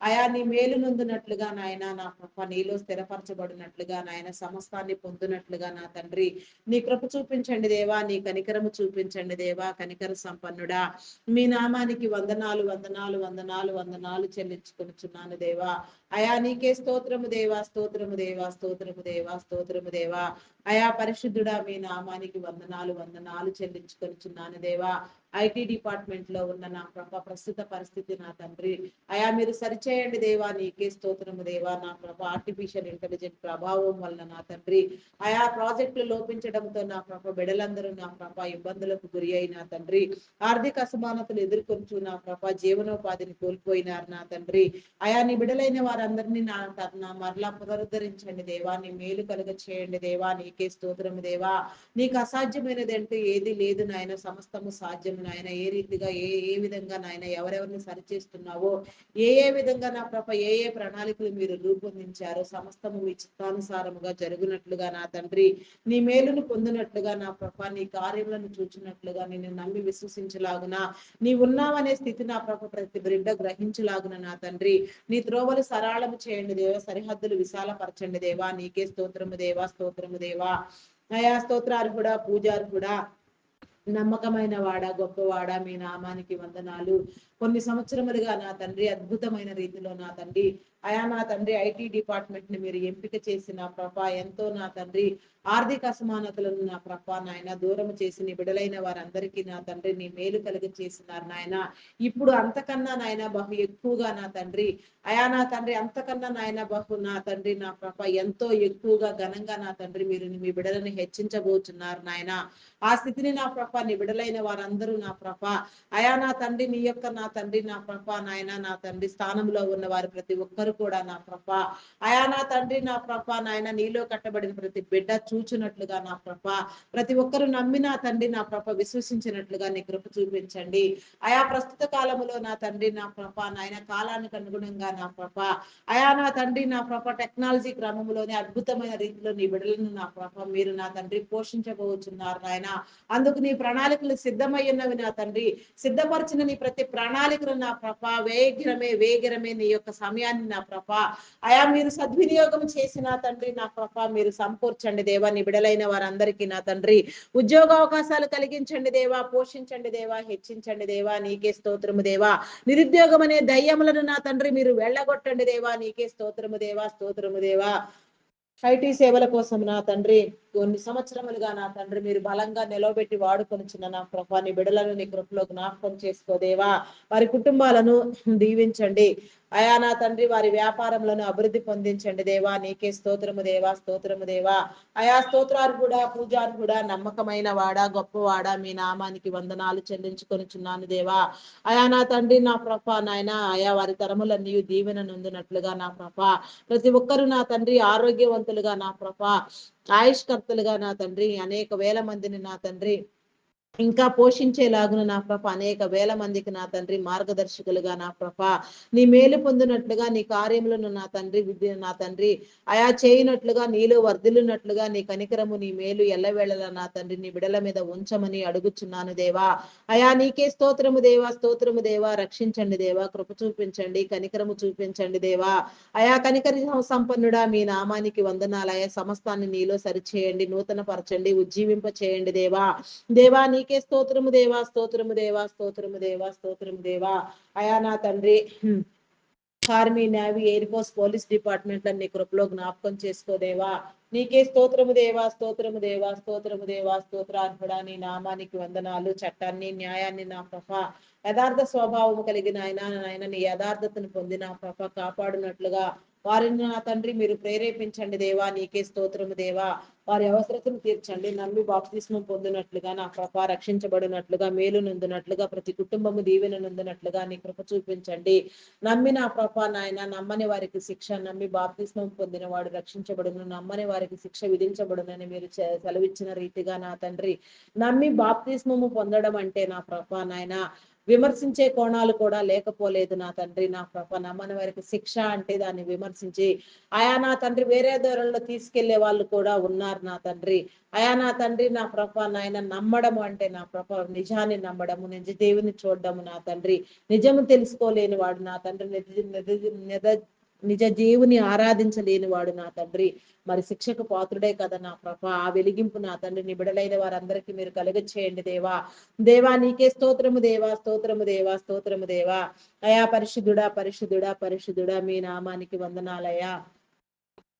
అయా నీ మేలు నొందినట్లుగా నాయన నా ప్రభ నీలో స్థిరపరచబడినట్లుగా నాయన సమస్తాన్ని పొందినట్లుగా నా తండ్రి నీ కృప చూపించండి దేవా. నీ కనికరము చూపించండి దేవా. కనికర సంపన్నుడా మీ నామానికి వందనాలు వందనాలు వందనాలు వందనాలు చెల్లించుకొనిచున్నాను దేవా. అయా నీకే స్తోత్రము దేవా, స్తోత్రము దేవా, స్తోత్రము దేవా, స్తోత్రము దేవా. అయా పరిశుద్ధుడా మీ నామానికి వందనాలు వందనాలు చెల్లించుకొనిచున్నాను దేవా. ఐటీ డిపార్ట్మెంట్ లో ఉన్న నా ప్రభ ప్రస్తుత పరిస్థితి నా తండ్రి అయా మీరు సరిచేయండి దేవా. నీకే స్తోత్రము దేవా. నా ప్రభ ఆర్టిఫిషియల్ ఇంటెలిజెంట్ ప్రభావం వలన నా తండ్రి ఆయా ప్రాజెక్టులు లోపించడంతో నా ప్రభ బిడలందరూ నా ప్రభ ఇబ్బందులకు గురి అయిన తండ్రి ఆర్థిక అసమానతలు ఎదుర్కొంటూ నా ప్రభ జీవనోపాధిని కోల్పోయినారు నా తండ్రి. అయా నీ బిడలైన వారందరినీ నా మరలా పునరుద్ధరించండి దేవా. నీ మేలు కలుగ చేయండి దేవా. నీకే స్తోత్రము దేవా. నీకు అసాధ్యమైనది అంటూ ఏది లేదు నాయన. సమస్తము సాధ్యము నాయన. ఏ రీతిగా ఏ విధంగా నాయన ఎవరెవరిని సరిచేస్తున్నావో ఏ విధంగా నా ప్రభ ఏ ప్రణాళికలు మీరు రూపొందించారో సమస్తము మీ చిత్తానుసారముగా జరుగునట్లుగా నా తండ్రి నీ మేలును పొందినట్లుగా నా ప్రభ నీ కార్యములను చూచినట్లుగా నిన్ను నమ్మి విశ్వసించలాగున నీ ఉన్నావనే స్థితి నా ప్రభ ప్రతి బిడ్డ గ్రహించలాగున నా తండ్రి నీ త్రోవలు సరళము చేయండి దేవా. సరిహద్దులు విశాలపరచండి దేవా. నీకే స్తోత్రము దేవా, స్తోత్రము దేవా. అయా స్తోత్రార్హుడా, పూజార్హుడా, నమ్మకమైన వాడా, గొప్పవాడా మీ నామానికి వందనాలు. కొన్ని సంవత్సరములుగా నా తండ్రి అద్భుతమైన రీతిలో నా తండ్రి అయా నా తండ్రి ఐటీ డిపార్ట్మెంట్ ని మీరు ఎంపిక చేసిన ప్రభ ఎంతో నా తండ్రి ఆర్థిక అసమానతలను నా ప్రభ నాయన దూరం చేసి నీ బిడలైన వారందరికీ నా తండ్రి నీ మేలు కలుగ చేసినారు నాయన. ఇప్పుడు అంతకన్నా నాయన బహు ఎక్కువగా నా తండ్రి అయా నా తండ్రి అంతకన్నా నాయన బహు నా తండ్రి నా ప్రభ ఎంతో ఎక్కువగా ఘనంగా నా తండ్రి మీరు మీ బిడలను హెచ్చించబోతున్నారు నాయన. ఆ స్థితిని నా ప్రభ నీ బిడలైన వారందరూ నా ప్రభ అయా నా తండ్రి నీ యొక్క నా తండ్రి నా ప్రభ నాయన నా తండ్రి స్థానంలో ఉన్న వారు ప్రతి ఒక్కరు కూడా నా ప్రభ అయా నా తండ్రి నా ప్రభ నాయన నీలో కట్టబడిన ప్రతి బిడ్డ చూచున్నట్లుగా నా ప్రభ ప్రతి ఒక్కరు నమ్మి నా తండ్రి నా ప్రభ విశ్వసించినట్లుగా నీ కృప చూపించండి. అయా ప్రస్తుత కాలంలో నా తండ్రి నా ప్రభ నాయన కాలానికి అనుగుణంగా నా ప్రభ అయా నా తండ్రి నా ప్రభ టెక్నాలజీ క్రమంలోనే అద్భుతమైన రీతిలో నీ బిడ్డలను నా ప్రభ మీరు నా తండ్రి పోషించబోతున్నారు నాయన. అందుకు నీ ప్రణాళికలు సిద్ధమై ఉన్నవి నా తండ్రి. సిద్ధపరిచిన నీ ప్రతి ప్రణాళికను నా ప్రభ వేగిరమే నీ యొక్క సమయాన్ని నా ప్రభ అయా మీరు సద్వినియోగం చేసి నా తండ్రి నా ప్రభ మీరు సమకూర్చండి దేవా. నీ బిడలైన వారందరికీ నా తండ్రి ఉద్యోగ అవకాశాలు కలిగించండి దేవా, పోషించండి దేవా, హెచ్చించండి దేవా. నీకే స్తోత్రము దేవా. నిరుద్యోగం అనే దయ్యములను నా తండ్రి మీరు వెళ్ళగొట్టండి దేవా. నీకే స్తోత్రము దేవా, స్తోత్రము దేవా. ఐటీ సేవల కోసం నా తండ్రి కొన్ని సంవత్సరములుగా నా తండ్రి మీరు బలంగా నిలవబెట్టి వాడుకొనిచున్న నా ప్రభా నీ బిడలను నీ కృపలో జ్ఞాపకం చేసుకోదేవా. వారి కుటుంబాలను దీవించండి అయా నా తండ్రి. వారి వ్యాపారంలో అభివృద్ధి పొందించండి దేవా. నీకే స్తోత్రము దేవా, స్తోత్రము దేవా. అయా స్తోత్రాలు కూడా పూజారు కూడా నమ్మకమైన వాడా గొప్పవాడా మీ నామానికి వందనాలు చెల్లించుకొనిచున్నాను దేవా. అయా నా తండ్రి నా ప్రభ నాయన అయా వారి తరములన్నీ దీవెన నొందినట్లుగా నా ప్రభ ప్రతి ఒక్కరు నా తండ్రి ఆరోగ్యవంతులుగా నా ప్రభ ఆయుష్కర్తలుగా నా తండ్రి అనేక వేల మందిని నా తండ్రి ఇంకా పోషించేలాగున నా ప్రభ అనేక వేల మందికి నా తండ్రి మార్గదర్శకులుగా నా ప్రభ నీ మేలు పొందినట్లుగా నీ కార్యములను నా తండ్రి విద్య నా తండ్రి అయా చేయనట్లుగా నీలో వర్ధిల్లునట్లుగా నీ కనికరము నీ మేలు ఎల్లవేళలా నా తండ్రి నీ బిడల మీద ఉంచమని అడుగుచున్నాను దేవా. అయా నీకే స్తోత్రము దేవా, స్తోత్రము దేవా. రక్షించండి దేవా, కృప చూపించండి, కనికరము చూపించండి దేవా. అయా కనికరి సంపన్నుడా మీ నామానికి వందనాలయ. సమస్తాన్ని నీలో సరిచేయండి, నూతన పరచండి, ఉజ్జీవింప చేయండి దేవా. దేవా నీకే స్తోత్రము దేవా, స్తోత్రము దేవా, స్తోత్రము దేవా, స్తోత్రము దేవా. అయా నా తండ్రి army, navy, air force, police department నీ కృపలో జ్ఞాపకం చేసుకోదేవా. నీకే స్తోత్రము దేవా, స్తోత్రము దేవా, స్తోత్రము దేవా. స్తోత్రార్హుడా నీ నామానికి వందనాలు. చట్టాన్ని న్యాయాన్ని నా ప్రభ యథార్థ స్వభావము కలిగిన ఆయన నీ యథార్థతను పొందిన ప్రభ కాపాడునట్లుగా వారిని నా తండ్రి మీరు ప్రేరేపించండి దేవా. నీకే స్తోత్రము దేవా. వారి అవసరతను తీర్చండి. నమ్మి బాప్తిస్మం పొందినట్లుగా నా ప్రభ రక్షించబడినట్లుగా మేలు నొందినట్లుగా ప్రతి కుటుంబము దీవెన నొందినట్లుగా నీ కృప చూపించండి. నమ్మి నా ప్రభ నాయన నమ్మని వారికి శిక్ష, నమ్మి బాప్తిస్మం పొందిన వాడు రక్షించబడును, నమ్మని వారికి శిక్ష విధించబడునని మీరు సెలవిచ్చిన రీతిగా నా తండ్రి నమ్మి బాప్తిస్మము పొందడం అంటే నా ప్రభ నాయన విమర్శించే కోణాలు కూడా లేకపోలేదు నా తండ్రి నా ప్రభ. నమ్మని వారికి శిక్ష అంటే దాన్ని విమర్శించి అయా నా తండ్రి వేరే దూరంలో తీసుకెళ్లే వాళ్ళు కూడా ఉన్నారు నా తండ్రి. అయా నా తండ్రి నా ప్రభ నాయన నమ్మడము అంటే నా ప్రభ నిజాన్ని నమ్మడము, నిజ దేవుని చూడడము నా తండ్రి. నిజము తెలుసుకోలేని వాడు నా తండ్రి, నిజ దేవుని ఆరాధించలేని వాడు నా తండ్రి మరి శిక్షకు పాత్రుడే కదా నా ప్రభ. ఆ వెలిగింపు నా తండ్రి నిబిడలైన వారందరికీ మీరు కలుగ చేయండి దేవా. దేవా నీకే స్తోత్రము దేవా, స్తోత్రము దేవా, స్తోత్రము దేవా. అయా పరిశుద్ధుడా, పరిశుద్ధుడా, పరిశుద్ధుడా మీ నామానికి వందనాలయ్యా.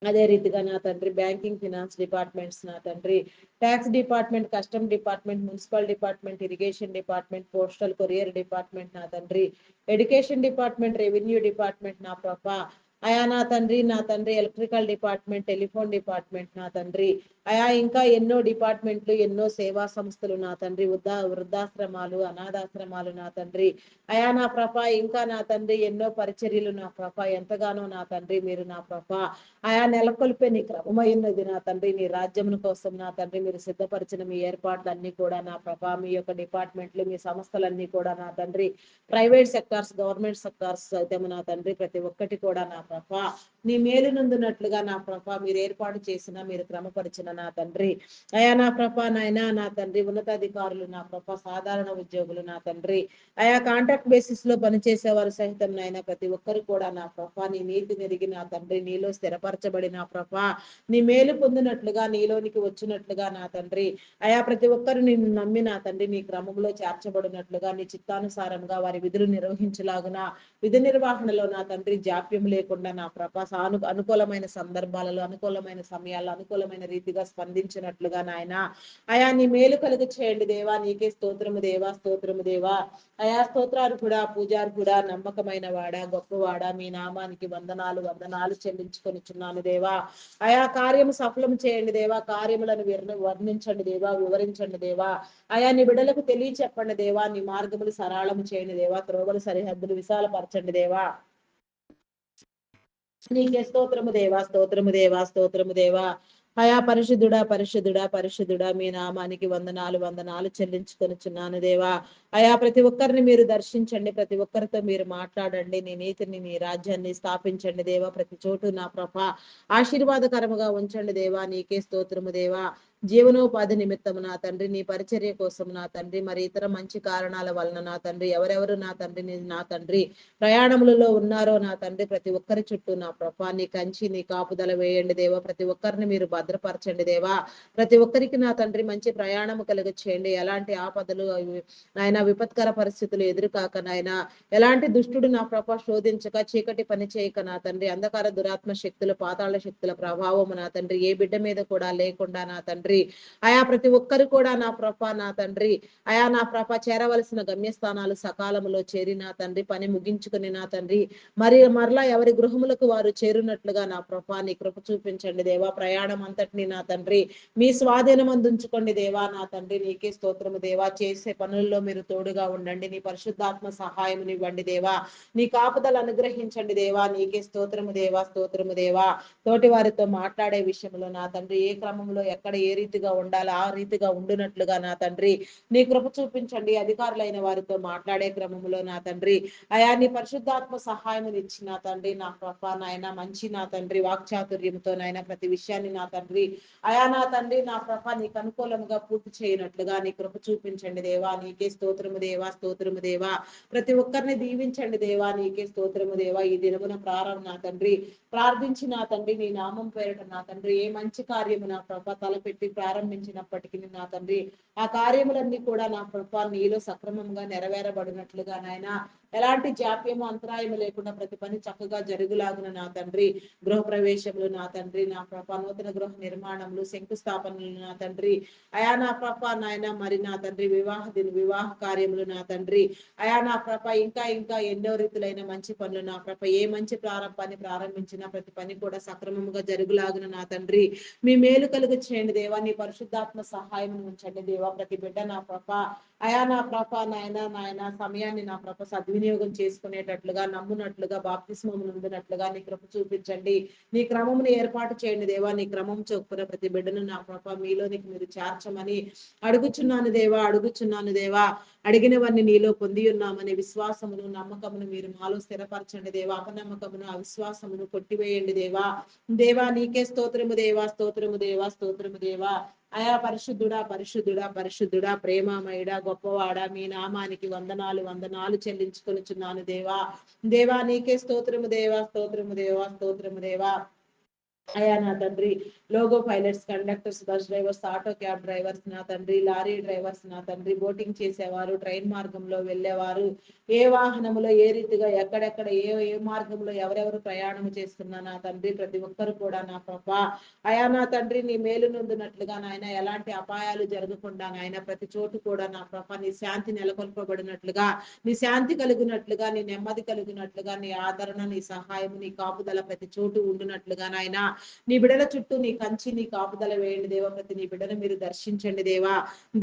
అదే రీతిగా నా తండ్రి బ్యాంకింగ్, ఫినాన్స్ డిపార్ట్మెంట్స్ నా తండ్రి, tax department, custom department, municipal department, irrigation department, postal courier department నా తండ్రి, ఎడ్యుకేషన్ డిపార్ట్మెంట్, రెవెన్యూ డిపార్ట్మెంట్ నా ప్రభ అయా నా తండ్రి ఎలక్ట్రికల్ డిపార్ట్మెంట్, టెలిఫోన్ డిపార్ట్మెంట్ నా తండ్రి అయా ఇంకా ఎన్నో డిపార్ట్మెంట్లు, ఎన్నో సేవా సంస్థలు నా తండ్రి, వృద్ధాశ్రమాలు, అనాథాశ్రమాలు నా తండ్రి అయా నా ప్రభ ఇంకా నా తండ్రి ఎన్నో పరిచర్యలు నా ప్రభ ఎంతగానో నా తండ్రి మీరు నా ప్రభ ఆయా నెలకొల్పే నీ క్రమమైనది నా తండ్రి. నీ రాజ్యముల కోసం నా తండ్రి మీరు సిద్ధపరిచిన మీ ఏర్పాట్లన్నీ కూడా నా ప్రభ మీ యొక్క డిపార్ట్మెంట్లు, మీ సంస్థలన్నీ కూడా నా తండ్రి ప్రైవేట్ సెక్టార్స్, గవర్నమెంట్ సెక్టార్స్ అయితే నా తండ్రి ప్రతి ఒక్కటి కూడా నా ప్రభ నీ మేలు నందునట్లుగా నా ప్రభ మీరు ఏర్పాటు చేసిన, మీరు క్రమపరిచిన నా తండ్రి అయా నా ప్రభ నాయన నా తండ్రి ఉన్నతాధికారులు నా ప్రభ సాధారణ ఉద్యోగులు నా తండ్రి అయా కాంట్రాక్ట్ బేసిస్ లో పనిచేసేవారు సహితం నాయన ప్రతి ఒక్కరు కూడా నా ప్రభ నీ నీతి నెరిగి నా తండ్రి నీలో స్థిరపరచబడి నా ప్రభ నీ మేలు పొందినట్లుగా నీలోనికి వచ్చినట్లుగా నా తండ్రి అయా ప్రతి ఒక్కరు నిన్ను నమ్మి నా తండ్రి నీ క్రమంలో చేర్చబడినట్లుగా నీ చిత్తానుసారంగా వారి విధులు నిర్వహించలాగున విధి నిర్వహణలో నా తండ్రి జాప్యం లేకుండా లేకుండా నా ప్రభ అనుకూలమైన సందర్భాలలో, అనుకూలమైన సమయాల్లో, అనుకూలమైన రీతిగా స్పందించినట్లుగా నాయన అయా నీ మేలు కలుగు చేయండి దేవా. నీకే స్తోత్రము దేవా, స్తోత్రము దేవా. అయా స్తోత్రాలు కూడా పూజారు కూడా నమ్మకమైన వాడా, గొప్పవాడా, మీ నామానికి వందనాలు వందనాలు చెల్లించుకొనిచున్నాను దేవా. అయా కార్యము సఫలం చేయండి దేవా. కార్యములను వర్ణించండి దేవా, వివరించండి దేవా. అయా నీ బిడ్డలకు తెలియచెప్పండి దేవా. నీ మార్గములు సరళము చేయండి దేవా. త్రోవలు సరిహద్దులు విశాలపరచండి దేవా. నీకే స్తోత్రము దేవా, స్తోత్రము దేవా, స్తోత్రము దేవా. అయా పరిశుద్ధుడా, పరిశుద్ధుడా, పరిశుద్ధుడా, మీ నామానికి వందనాలు వందనాలు చెల్లించుకొనిచున్నాను దేవా. అయా ప్రతి ఒక్కరిని మీరు దర్శించండి, ప్రతి ఒక్కరితో మీరు మాట్లాడండి, నీ నీతిని నీ రాజ్యాన్ని స్థాపించండి దేవా. ప్రతి చోటు నా ప్రభ ఆశీర్వాదకరముగా ఉంచండి దేవా. నీకే స్తోత్రము దేవా. జీవనోపాధి నిమిత్తము నా తండ్రి, నీ పరిచర్య కోసం నా తండ్రి, మరి ఇతర మంచి కారణాల వలన నా తండ్రి, ఎవరెవరు నా తండ్రి నా తండ్రి ప్రయాణములలో ఉన్నారో నా తండ్రి, ప్రతి ఒక్కరి చుట్టూ నా ప్రభా నీ కంచి నీ కాపుదల వేయండి దేవా. ప్రతి ఒక్కరిని మీరు భద్రపరచండి దేవా. ప్రతి ఒక్కరికి నా తండ్రి మంచి ప్రయాణము కలుగ చేయండి. ఎలాంటి ఆపదలు నాయన విపత్కర పరిస్థితులు ఎదురుకాక నాయన, ఎలాంటి దుష్టుడు నా ప్రభ శోధించక, చీకటి పని చేయక నా తండ్రి, అంధకార దురాత్మ శక్తులు, పాతాళ శక్తుల ప్రభావము నా తండ్రి ఏ బిడ్డ మీద కూడా లేకుండా నా తండ్రి అయా ప్రతి ఒక్కరు కూడా నా ప్రభ నా తండ్రి అయా నా ప్రభ చేరవలసిన గమ్యస్థానాలు సకాలంలో చేరి నా తండ్రి పని ముగించుకుని నా తండ్రి మరలా ఎవరి గృహములకు వారు చేరునట్లుగా నా ప్రభ నీ కృప చూపించండి దేవా. ప్రయాణం అంతటిని నా తండ్రి మీ స్వాధీనం అందించుకోండి దేవా. నా తండ్రి నీకే స్తోత్రము దేవా. చేసే పనుల్లో మీరు తోడుగా ఉండండి. నీ పరిశుద్ధాత్మ సహాయం ఇవ్వండి దేవా. నీ కాపుదల అనుగ్రహించండి దేవా. నీకే స్తోత్రము దేవా, స్తోత్రము దేవా. తోటి వారితో మాట్లాడే విషయంలో నా తండ్రి ఏ క్రమంలో ఎక్కడ ఏ రీతిగా ఉండాలో ఆ రీతిగా ఉండునట్లుగా నా తండ్రి నీ కృప చూపించండి. అధికారులైన వారితో మాట్లాడే క్రమంలో నా తండ్రి అయా నీ పరిశుద్ధాత్మ సహాయం ఇచ్చి నా తండ్రి నా ప్రభ నాయన మంచి నా తండ్రి వాక్చాతుర్యంతో నాయన ప్రతి విషయాన్ని నా తండ్రి అయా నా తండ్రి నా ప్రభ నీకు అనుకూలముగా పూర్తి చేయనట్లుగా నీ కృప చూపించండి దేవా. నీకే స్తోత్రము దేవా, స్తోత్రము దేవా. ప్రతి ఒక్కరిని దీవించండి దేవా. నీకే స్తోత్రము దేవా. ఈ దినమున ప్రారంభ నా తండ్రి ప్రార్థించి నా తండ్రి నీ నామం పేరట నా తండ్రి ఏ మంచి కార్యము నా ప్రభ తలపెట్టి ప్రారంభించినప్పటికీ నా తండ్రి ఆ కార్యములన్నీ కూడా నా ప్రభ నీలో సక్రమంగా నెరవేరబడినట్లుగా నాయన ఎలాంటి జాప్యము అంతరాయము లేకుండా ప్రతి పని చక్కగా జరుగులాగున నా తండ్రి గృహ ప్రవేశములు నా తండ్రి నా ప్రభ నూతన గృహ నిర్మాణములు శంకుస్థాపనలు నా తండ్రి అయా నా ప్రభ నాయన మరి నా తండ్రి వివాహ కార్యములు నా తండ్రి అయా నా ప్రభ ఇంకా ఇంకా ఎన్నో రీతులైన మంచి పనులు నా ప్రభ ఏ మంచి ప్రారంభాన్ని ప్రారంభించిన ప్రతి పని కూడా సక్రమముగా జరుగులాగున నా తండ్రి మీ మేలు కలుగు చేయండి దేవా. నీ పరిశుద్ధాత్మ సహాయం ఉంచండి దేవా. ప్రతి బిడ్డ నా ప్రభ అయా నా ప్రభ నాయన సమయాన్ని నా ప్రభ సద్వినియోగం చేసుకునేటట్లుగా నమ్మునట్లుగా బాప్తిస్మము నొందినట్లుగా నీ కృప చూపించండి. నీ క్రమమును ఏర్పాటు చేయండి దేవా. నీ క్రమం చొప్పున ప్రతి బిడ్డను నా ప్రభ మీలోనికి మీరు చేర్చమని అడుగుచున్నాను దేవా, అడుగుచున్నాను దేవా. అడిగినవన్నీ నీలో పొంది ఉన్నామని విశ్వాసమును నమ్మకమును మీరు మాలో స్థిరపరచండి దేవా. అపనమ్మకమును అవిశ్వాసమును కొట్టివేయండి దేవా. దేవా నీకే స్తోత్రము దేవా, స్తోత్రము దేవా, స్తోత్రము దేవా. అయా పరిశుద్ధుడా, పరిశుద్ధుడా, పరిశుద్ధుడా, ప్రేమమయుడా, గొప్పవాడా, మీ నామానికి వందనాలు వందనాలు చెల్లించుకొనిచున్నాను దేవా. దేవా నీకే స్తోత్రము దేవా, స్తోత్రము దేవా, స్తోత్రము దేవా. అయా నా తండ్రి logo pilots, conductors, bus drivers, auto cab drivers నా తండ్రి, లారీ డ్రైవర్స్ నా తండ్రి, బోటింగ్ చేసేవారు, ట్రైన్ మార్గంలో వెళ్ళేవారు, ఏ వాహనములో ఏ రీతిగా ఎక్కడెక్కడ ఏ ఏ మార్గంలో ఎవరెవరు ప్రయాణం చేస్తున్నా నా తండ్రి ప్రతి ఒక్కరు కూడా నా ప్రభ అయా నా తండ్రి నీ మేలు నొందినట్లుగా నాయన ఎలాంటి అపాయాలు జరగకుండా నాయన ప్రతి చోటు కూడా నా ప్రభ నీ శాంతి నెలకొల్పబడినట్లుగా, నీ శాంతి కలిగినట్లుగా, నీ నెమ్మది కలిగినట్లుగా, నీ ఆదరణ, నీ సహాయం, నీ కాపుదల ప్రతి చోటు ఉండునట్లుగా నాయన నీ బిడల చుట్టూ నీ కంచి నీ కాపుదల వేయండి దేవా. ప్రతి నీ బిడను మీరు దర్శించండి దేవా.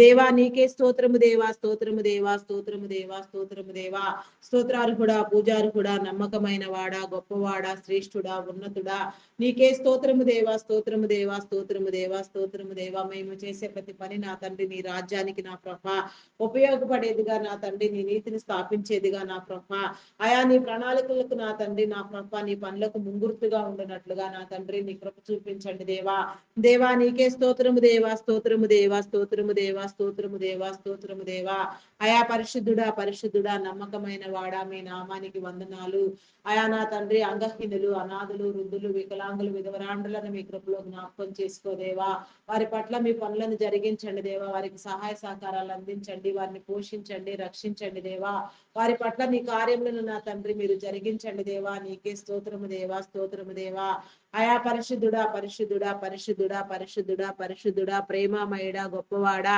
దేవా నీకే స్తోత్రము దేవా, స్తోత్రము దేవా, స్తోత్రము దేవా, స్తోత్రము దేవా. స్తోత్రాలు కూడా పూజారు కూడా నమ్మకమైన వాడా, గొప్పవాడా, శ్రేష్ఠుడా, ఉన్నతుడా, నీకే స్తోత్రము దేవా, స్తోత్రము దేవా, స్తోత్రము దేవా, స్తోత్రము దేవా. మేము చేసే ప్రతి పని నా తండ్రి నీ రాజ్యానికి నా ప్రభ ఉపయోగపడేదిగా నా తండ్రి నీ నీతిని స్థాపించేదిగా నా ప్రభ అయా నీ ప్రణాళికలకు నా తండ్రి నా ప్రభ నీ పనులకు ముంగుర్తుగా ఉండినట్లుగా నా తండ్రి నీ కృప చూపించండి దేవా. దేవా నీకే స్తోత్రము దేవా, స్తోత్రము దేవా, స్తోత్రము దేవా, స్తోత్రము దేవా, స్తోత్రము దేవా. అయా పరిశుద్ధుడా, పరిశుద్ధుడా, నమ్మకమైన వాడా, మీ నామానికి వందనాలు. అయా నా తండ్రి, అంగహీనులు, అనాథులు, వృద్ధులు, వికలాంగులు, విధవరాండ్రులను మీ కృపలో జ్ఞాపకం చేసుకోదేవా. వారి పట్ల మీ పనులను జరిగించండి దేవా. వారికి సహాయ సహకారాలు అందించండి, వారిని పోషించండి, రక్షించండి దేవా. వారి పట్ల మీ కార్యములను నా తండ్రి మీరు జరిగించండి దేవా. నీకే స్తోత్రము దేవా, స్తోత్రము దేవా. అయా పరిశుద్ధుడా, పరిశుద్ధుడా, పరిశుద్ధుడా, పరిశుద్ధుడా, పరిశుద్ధుడా, ప్రేమమయుడా, గొప్పవాడా,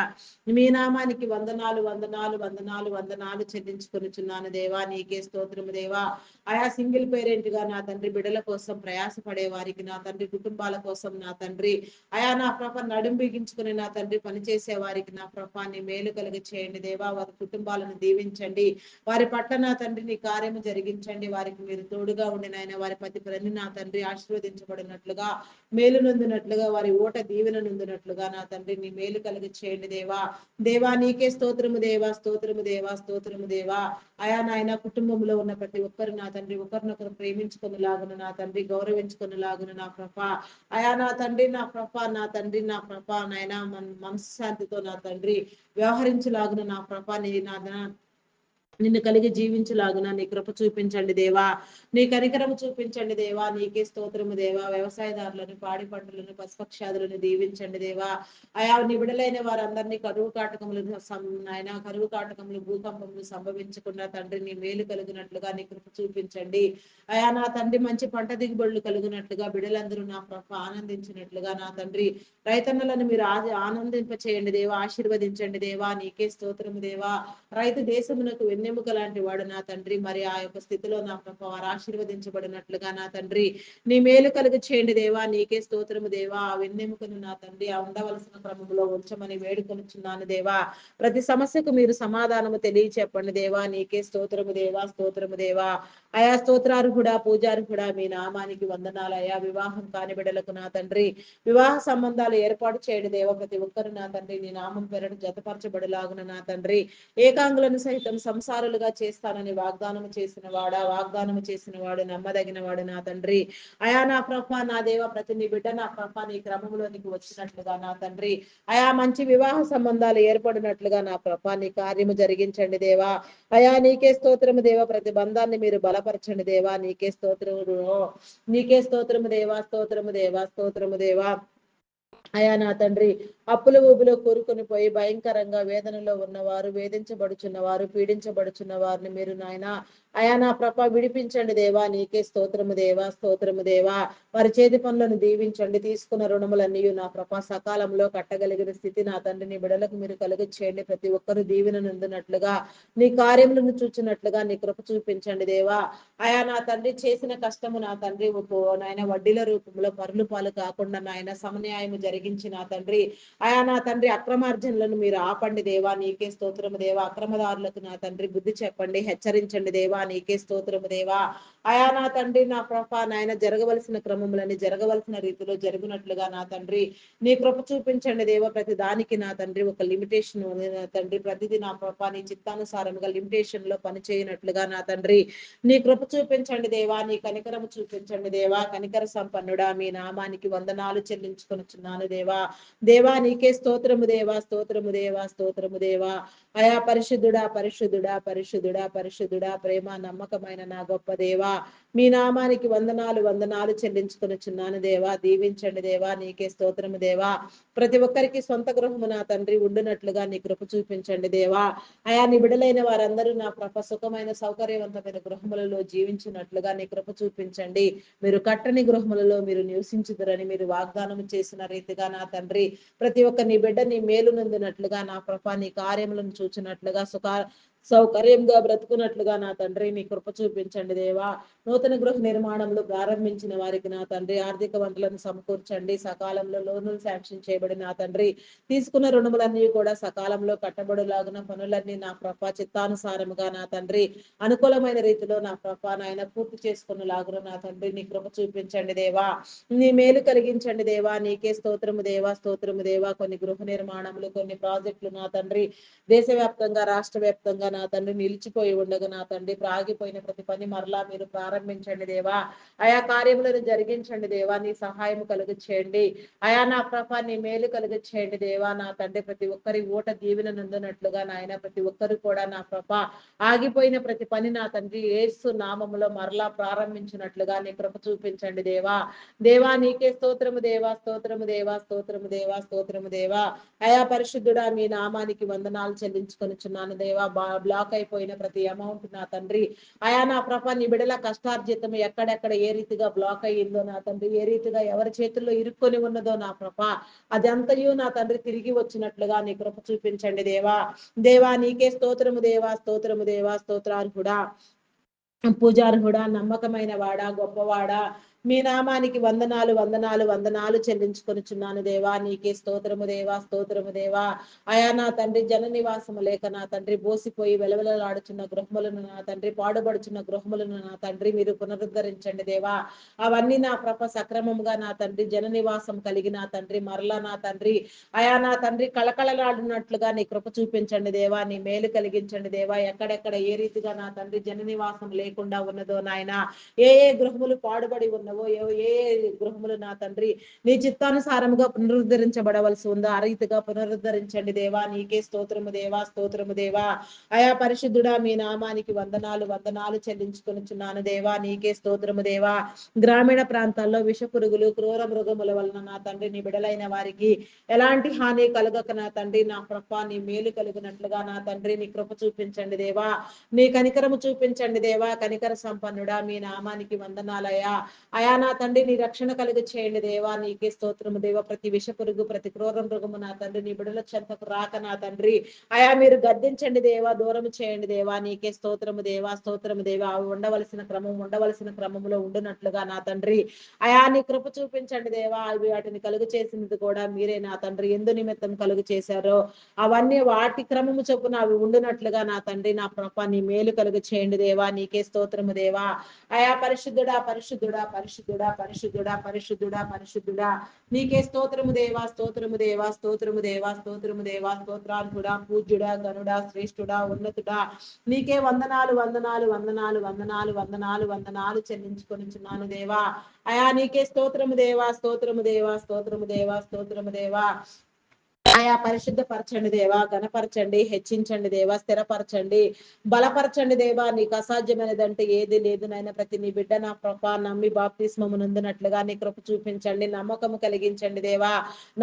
మీ నామానికి వందనాలు, వందనాలు, వందనాలు, వందనాలు చెల్లించుకొనుచున్నాను దేవా. నీకే స్తోత్రము దేవా. అయా సింగిల్ పేరెంట్ గా నా తండ్రి బిడ్డల కోసం ప్రయాసపడే వారికి, నా తండ్రి కుటుంబాల కోసం, నా తండ్రి అయా నా ప్రభ నడుం బిగించుకుని నా తండ్రి పనిచేసే వారికి నా ప్రభాన్ని మేలు కలిగి చేయండి దేవా. వారి కుటుంబాలను దీవించండి, వారి పట్ల నా తండ్రి నీ కార్యము జరిగించండి. వారికి మీరు తోడుగా ఉండి నాయన వారి ప్రతి పని నా తండ్రి ఆశీర్వదించబడినట్లుగా, మేలు నొందినట్లుగా, వారి ఓట దీవెన నొందినట్లుగా నా తండ్రి నీ మేలు కలిగి చేయండి దేవా. దేవా నీకే స్తోత్రము దేవా, స్తోత్రము దేవా, స్తోత్రము దేవా. అయా నాయన కుటుంబంలో ఉన్న ప్రతి ఒక్కరు నా తండ్రి ఒకరినొకరు ప్రేమించుకునేలాగున, నా తండ్రి గౌరవించుకునేలాగున నా ప్రభ, అయా నా తండ్రి, నా ప్రభ, నా తండ్రి, నా ప్రభ నాయన మనశ్శాంతితో నా తండ్రి వ్యవహరించలాగున నా ప్రభ, నీ నా నిన్ను కలిగి జీవించులాగున నీ కృప చూపించండి దేవా. నీ కనికరము చూపించండి దేవా. నీకే స్తోత్రము దేవా. వ్యవసాయదారులను, పాడి పంటలను, పశుపక్షాదులను దీవించండి దేవా. అయా నిబిడలైన వారందరినీ కరువు కాటకములు నాయన కరువు కాటకములు, భూకంపములు సంభవించకుండా తండ్రి నీ మేలు కలిగినట్లుగా నీ కృప చూపించండి. అయా నా తండ్రి మంచి పంట దిగుబడులు కలిగినట్లుగా, బిడ్డలందరూ నా ప్రభ ఆనందించినట్లుగా నా తండ్రి రైతన్నలను మీరు ఆనందింప చేయండి దేవా. ఆశీర్వదించండి దేవా. నీకే స్తోత్రము దేవా. రైతు దేశమునకు వెన్నెముక లాంటి వాడు నా తండ్రి. మరి ఆ యొక్క స్థితిలో నా ప్రభ వారు ఆశీర్వదించబడినట్లుగా నా తండ్రి నీ మేలు కలుగు చేయండి దేవా. నీకే స్తోత్రము దేవా. ఆ వెన్నెముకను నా తండ్రి ఆ ఉండవలసిన క్రమంలో ఉంచమని వేడుకొనుచున్నాను దేవా. ప్రతి సమస్యకు మీరు సమాధానము తెలియచెప్పండి దేవా. నీకే స్తోత్రము దేవా, స్తోత్రము దేవా. అయా స్తోత్రార్హుడా, పూజార్హుడా, మీ నామానికి వందనాలు. అయా వివాహం కాని బిడ్డలకు నా తండ్రి వివాహ సంబంధాలు ఏర్పాటు చేయడం దేవ. ప్రతి ఒక్కరు నా తండ్రి నీ నామం పేరట జతపరచబడిలాగున నా తండ్రి ఏకాంగులను సైతం సంసారులుగా చేస్తానని వాగ్దానము చేసిన వాడా, వాగ్దానము చేసిన వాడు నమ్మదగిన వాడు నా తండ్రి. అయా నా ప్రభ, నా దేవ, ప్రతి నీ బిడ్డ నా ప్రభ నీ క్రమంలోనికి వచ్చినట్లుగా నా తండ్రి అయా మంచి వివాహ సంబంధాలు ఏర్పడినట్లుగా నా ప్రభ నీ కార్యము జరిగించండి దేవా. అయా నీకే స్తోత్రము దేవ. ప్రతి బంధాన్ని మీరు బలపరచండి దేవా. నీకే స్తోత్రము, నీకే స్తోత్రము దేవా, స్తోత్రము దేవా, స్తోత్రము దేవా. అయా నా తండ్రి అప్పుల ఊబిలో కూరుకొని పోయి భయంకరంగా వేదనలో ఉన్నవారు, వేధించబడుచున్న వారు, పీడించబడుచున్న వారిని మీరు నాయన అయా నా ప్రభ విడిపించండి దేవా. నీకే స్తోత్రము దేవా, స్తోత్రము దేవా. వారి చేతి పనులను దీవించండి. తీసుకున్న రుణములన్నీ నా ప్రభ సకాలంలో కట్టగలిగిన స్థితి నా తండ్రి నీ బిడలకు మీరు కలుగ చేయండి. ప్రతి ఒక్కరు దీవెన నొందినట్లుగా, నీ కార్యములను చూచినట్లుగా నీ కృప చూపించండి దేవా. అయా నా తండ్రి చేసిన కష్టము నా తండ్రి నాయన వడ్డీల రూపంలో పరులు పాలు కాకుండా నాయన సమన్యాయము జరిగించి నా తండ్రి అయా నా తండ్రి అక్రమార్జనలను మీరు ఆపండి దేవా. నీకే స్తోత్రము దేవా. అక్రమదారులకు నా తండ్రి బుద్ధి చెప్పండి, హెచ్చరించండి దేవా. నీకే స్తోత్రము దేవా. అయా నా తండ్రి నా ప్రభ నాయన జరగవలసిన క్రమములని జరగవలసిన రీతిలో జరుగునట్లుగా నా తండ్రి నీ కృప చూపించండి దేవా. ప్రతి దానికి నా తండ్రి ఒక లిమిటేషన్ నా తండ్రి. ప్రతిదీ నా ప్రభ నీ చిత్తానుసారముగా లిమిటేషన్ లో పని చేయనట్లుగా నా తండ్రి నీ కృప చూపించండి దేవా. నీ కనికరము చూపించండి దేవా. కనికర సంపన్నుడా, మీ నామానికి వందనాలు చెల్లించుకొనుచున్నాను దేవా. దేవా నీకే స్తోత్రము దేవా, స్తోత్రము దేవా, స్తోత్రము దేవా. అయా పరిశుద్ధుడా, పరిశుద్ధుడా, పరిశుద్ధుడా, పరిశుద్ధుడా, ప్రేమ నమ్మకమైన నా గొప్ప దేవా. మీ నామానికి వందనాలు, వందనాలు చెల్లించుకొనుచున్నాను దేవా. దీవించండి దేవా. నీకే స్తోత్రము దేవా. ప్రతి ఒక్కరికి సొంత గృహము నా తండ్రి ఉండునట్లుగా నీ కృప చూపించండి దేవా. అయా నీ బిడలైన వారందరూ నా ప్రభ సుఖమైన సౌకర్యవంతమైన గృహములలో జీవించినట్లుగా నీ కృప చూపించండి. మీరు కట్టని గృహములలో మీరు నివసించుదురని మీరు వాగ్దానం చేసిన రీతిగా నా తండ్రి ప్రతి ఒక్క నీ బిడ్డ నీ మేలు నొందినట్లుగా నా ప్రభ నీ కార్యములను చూచినట్లుగా సౌకర్యంగా బ్రతుకున్నట్లుగా నా తండ్రి నీ కృప చూపించండి దేవా. నూతన గృహ నిర్మాణంలో ప్రారంభించిన వారికి నా తండ్రి ఆర్థిక వనరులను సమకూర్చండి. సకాలంలో లోనులు శాంక్షన్ చేయబడి నా తండ్రి తీసుకున్న రుణములన్నీ కూడా సకాలంలో కట్టబడులాగున పనులన్నీ నా ప్రభ చిత్తానుసారముగా నా తండ్రి అనుకూలమైన రీతిలో నా ప్రభ నాయన పూర్తి చేసుకున్నలాగున నా తండ్రి నీ కృప చూపించండి దేవా. నీ మేలు కలిగించండి దేవా. నీకే స్తోత్రము దేవా, స్తోత్రము దేవా. కొన్ని గృహ నిర్మాణములు, కొన్ని ప్రాజెక్టులు నా తండ్రి దేశవ్యాప్తంగా, రాష్ట్ర వ్యాప్తంగా నా తండ్రి నిలిచిపోయి ఉండగా నా తండ్రి ఆగిపోయిన ప్రతి పని మరలా మీరు ప్రారంభించండి దేవా. ఆయా కార్యములను జరిగించండి దేవా. నీ సహాయం కలుగు చేయండి అయా. నా ప్రభ నీ మేలు కలుగు చేయండి దేవా. నా తండ్రి ప్రతి ఒక్కరి ఊట దీవెన నందునట్లుగా నాయన ప్రతి ఒక్కరు కూడా నా ప్రభ ఆగిపోయిన ప్రతి పని నా తండ్రి యేసు నామములో మరలా ప్రారంభించినట్లుగా నీ కృప చూపించండి దేవా. దేవా నీకే స్తోత్రము దేవా, స్తోత్రము దేవా, స్తోత్రము దేవా, స్తోత్రము దేవా. అయా పరిశుద్ధుడా మీ నామానికి వందనాలు చెల్లించుకొనిచున్నాను దేవా. బ్లాక్ అయిపోయిన ప్రతి అమౌంట్ నా తండ్రి అయా నా ప్రభ నీ బిడల కష్టార్జితం ఎక్కడెక్కడ ఏ రీతిగా బ్లాక్ అయ్యిందో నా తండ్రి, ఏ రీతిగా ఎవరి చేతుల్లో ఇరుక్కొని ఉన్నదో నా ప్రభ అదంతయు నా తండ్రి తిరిగి వచ్చినట్లుగా నీ కృప చూపించండి దేవా. దేవా నీకే స్తోత్రము దేవా, స్తోత్రము దేవా, స్తోత్రార్హుడా, పూజార్హుడా, నమ్మకమైన వాడా, గొప్పవాడా, మీ నామానికి వందనాలు వందనాలు వందనాలు చెల్లించుకొనిచున్నాను దేవా. నీకే స్తోత్రము దేవా, స్తోత్రము దేవా. అయా నా తండ్రి జన నివాసము లేక నా తండ్రి బోసిపోయి వెలవెలలాడుచున్న గృహములను నా తండ్రి, పాడుబడుచున్న గృహములను నా తండ్రి మీరు పునరుద్ధరించండి దేవా. అవన్నీ నా ప్రభ సక్రమముగా నా తండ్రి జన నివాసం కలిగి నా తండ్రి మరలా నా తండ్రి అయా నా తండ్రి కళకళలాడినట్లుగా నీ కృప చూపించండి దేవా. నీ మేలు కలిగించండి దేవా. ఎక్కడెక్కడ ఏ రీతిగా నా తండ్రి జన నివాసం లేకుండా ఉన్నదో నాయన, ఏ ఏ గృహములు పాడుబడి ఉన్నవో, ఏ ఏ గృహములు నా తండ్రి నీ చిత్తానుసారముగా పునరుద్ధరించబడవలసి ఉందో ఆ రీతిగా పునరుద్ధరించండి దేవా. నీకే స్తోత్రము దేవా, స్తోత్రము దేవా. అయా పరిశుద్ధుడా మీ నామానికి వందనాలు వందనాలు చెల్లించుకొనిచున్నాను దేవా. నీకే స్తోత్రము దేవా. గ్రామీణ ప్రాంతాల్లో విష పురుగులు, క్రూర మృగముల వలన నా తండ్రి నీ బిడలైన వారికి ఎలాంటి హాని కలుగక నా తండ్రి నా కృప నీ మేలు కలుగునట్లుగా నా తండ్రి నీ కృప చూపించండి దేవా. నీ కనికరము చూపించండి దేవా. కనికర సంపన్నుడా మీ నామానికి వందనాలయ్యా. అయా నా తండ్రి నీ రక్షణ కలుగు చేయండి దేవా. నీకే స్తోత్రము దేవా. ప్రతి విష పురుగు, ప్రతి క్రూర మృగము నా తండ్రి నీ బిడల చెంతకు రాక నా తండ్రి అయా మీరు గద్దించండి దేవా, దూరము చేయండి దేవా. నీకే స్తోత్రము దేవా, స్తోత్రము దేవా. అవి ఉండవలసిన క్రమములో ఉండునట్లుగా నా తండ్రి అయా నీ కృప చూపించండి దేవా. అవి వాటిని కలుగు చేసినది కూడా మీరే నా తండ్రి. ఎందు నిమిత్తం కలుగు చేశారో అవన్నీ వాటి క్రమము చొప్పున అవి ఉండునట్లుగా నా తండ్రి నా ప్రభ నీ మేలు కలుగు చేయండి దేవా. నీకే స్తోత్రము దేవా. అయా పరిశుద్ధుడా, పరిశుద్ధుడా, పరిశుద్ధుడా, పరిశుద్ధుడా, పరిశుద్ధుడా, పరిశుద్ధుడా, నీకే స్తోత్రము దేవా, స్తోత్రము దేవా, స్తోత్రము దేవా, స్తోత్రము దేవా. స్తోత్రార్హుడా, పూజ్యుడా, గనుడా, శ్రేష్ఠుడా, ఉన్నతుడా, నీకే వందనాలు వందనాలు వందనాలు వందనాలు వందనాలు వందనాలు చెల్లించుకొనిచున్నాను దేవా. అయా నీకే స్తోత్రము దేవా, స్తోత్రము దేవా, స్తోత్రము దేవా, స్తోత్రము దేవా. ఆయా పరిశుద్ధపరచండి దేవా. ఘనపరచండి, హెచ్చించండి దేవా. స్థిరపరచండి, బలపరచండి దేవా. నీకు అసాధ్యమైనదంటే ఏది లేదు నాయన. ప్రతి నీ బిడ్డ నా కృప నమ్మి బాప్తిస్మము నందునట్లుగా నీ కృప చూపించండి, నమ్మకము కలిగించండి దేవా.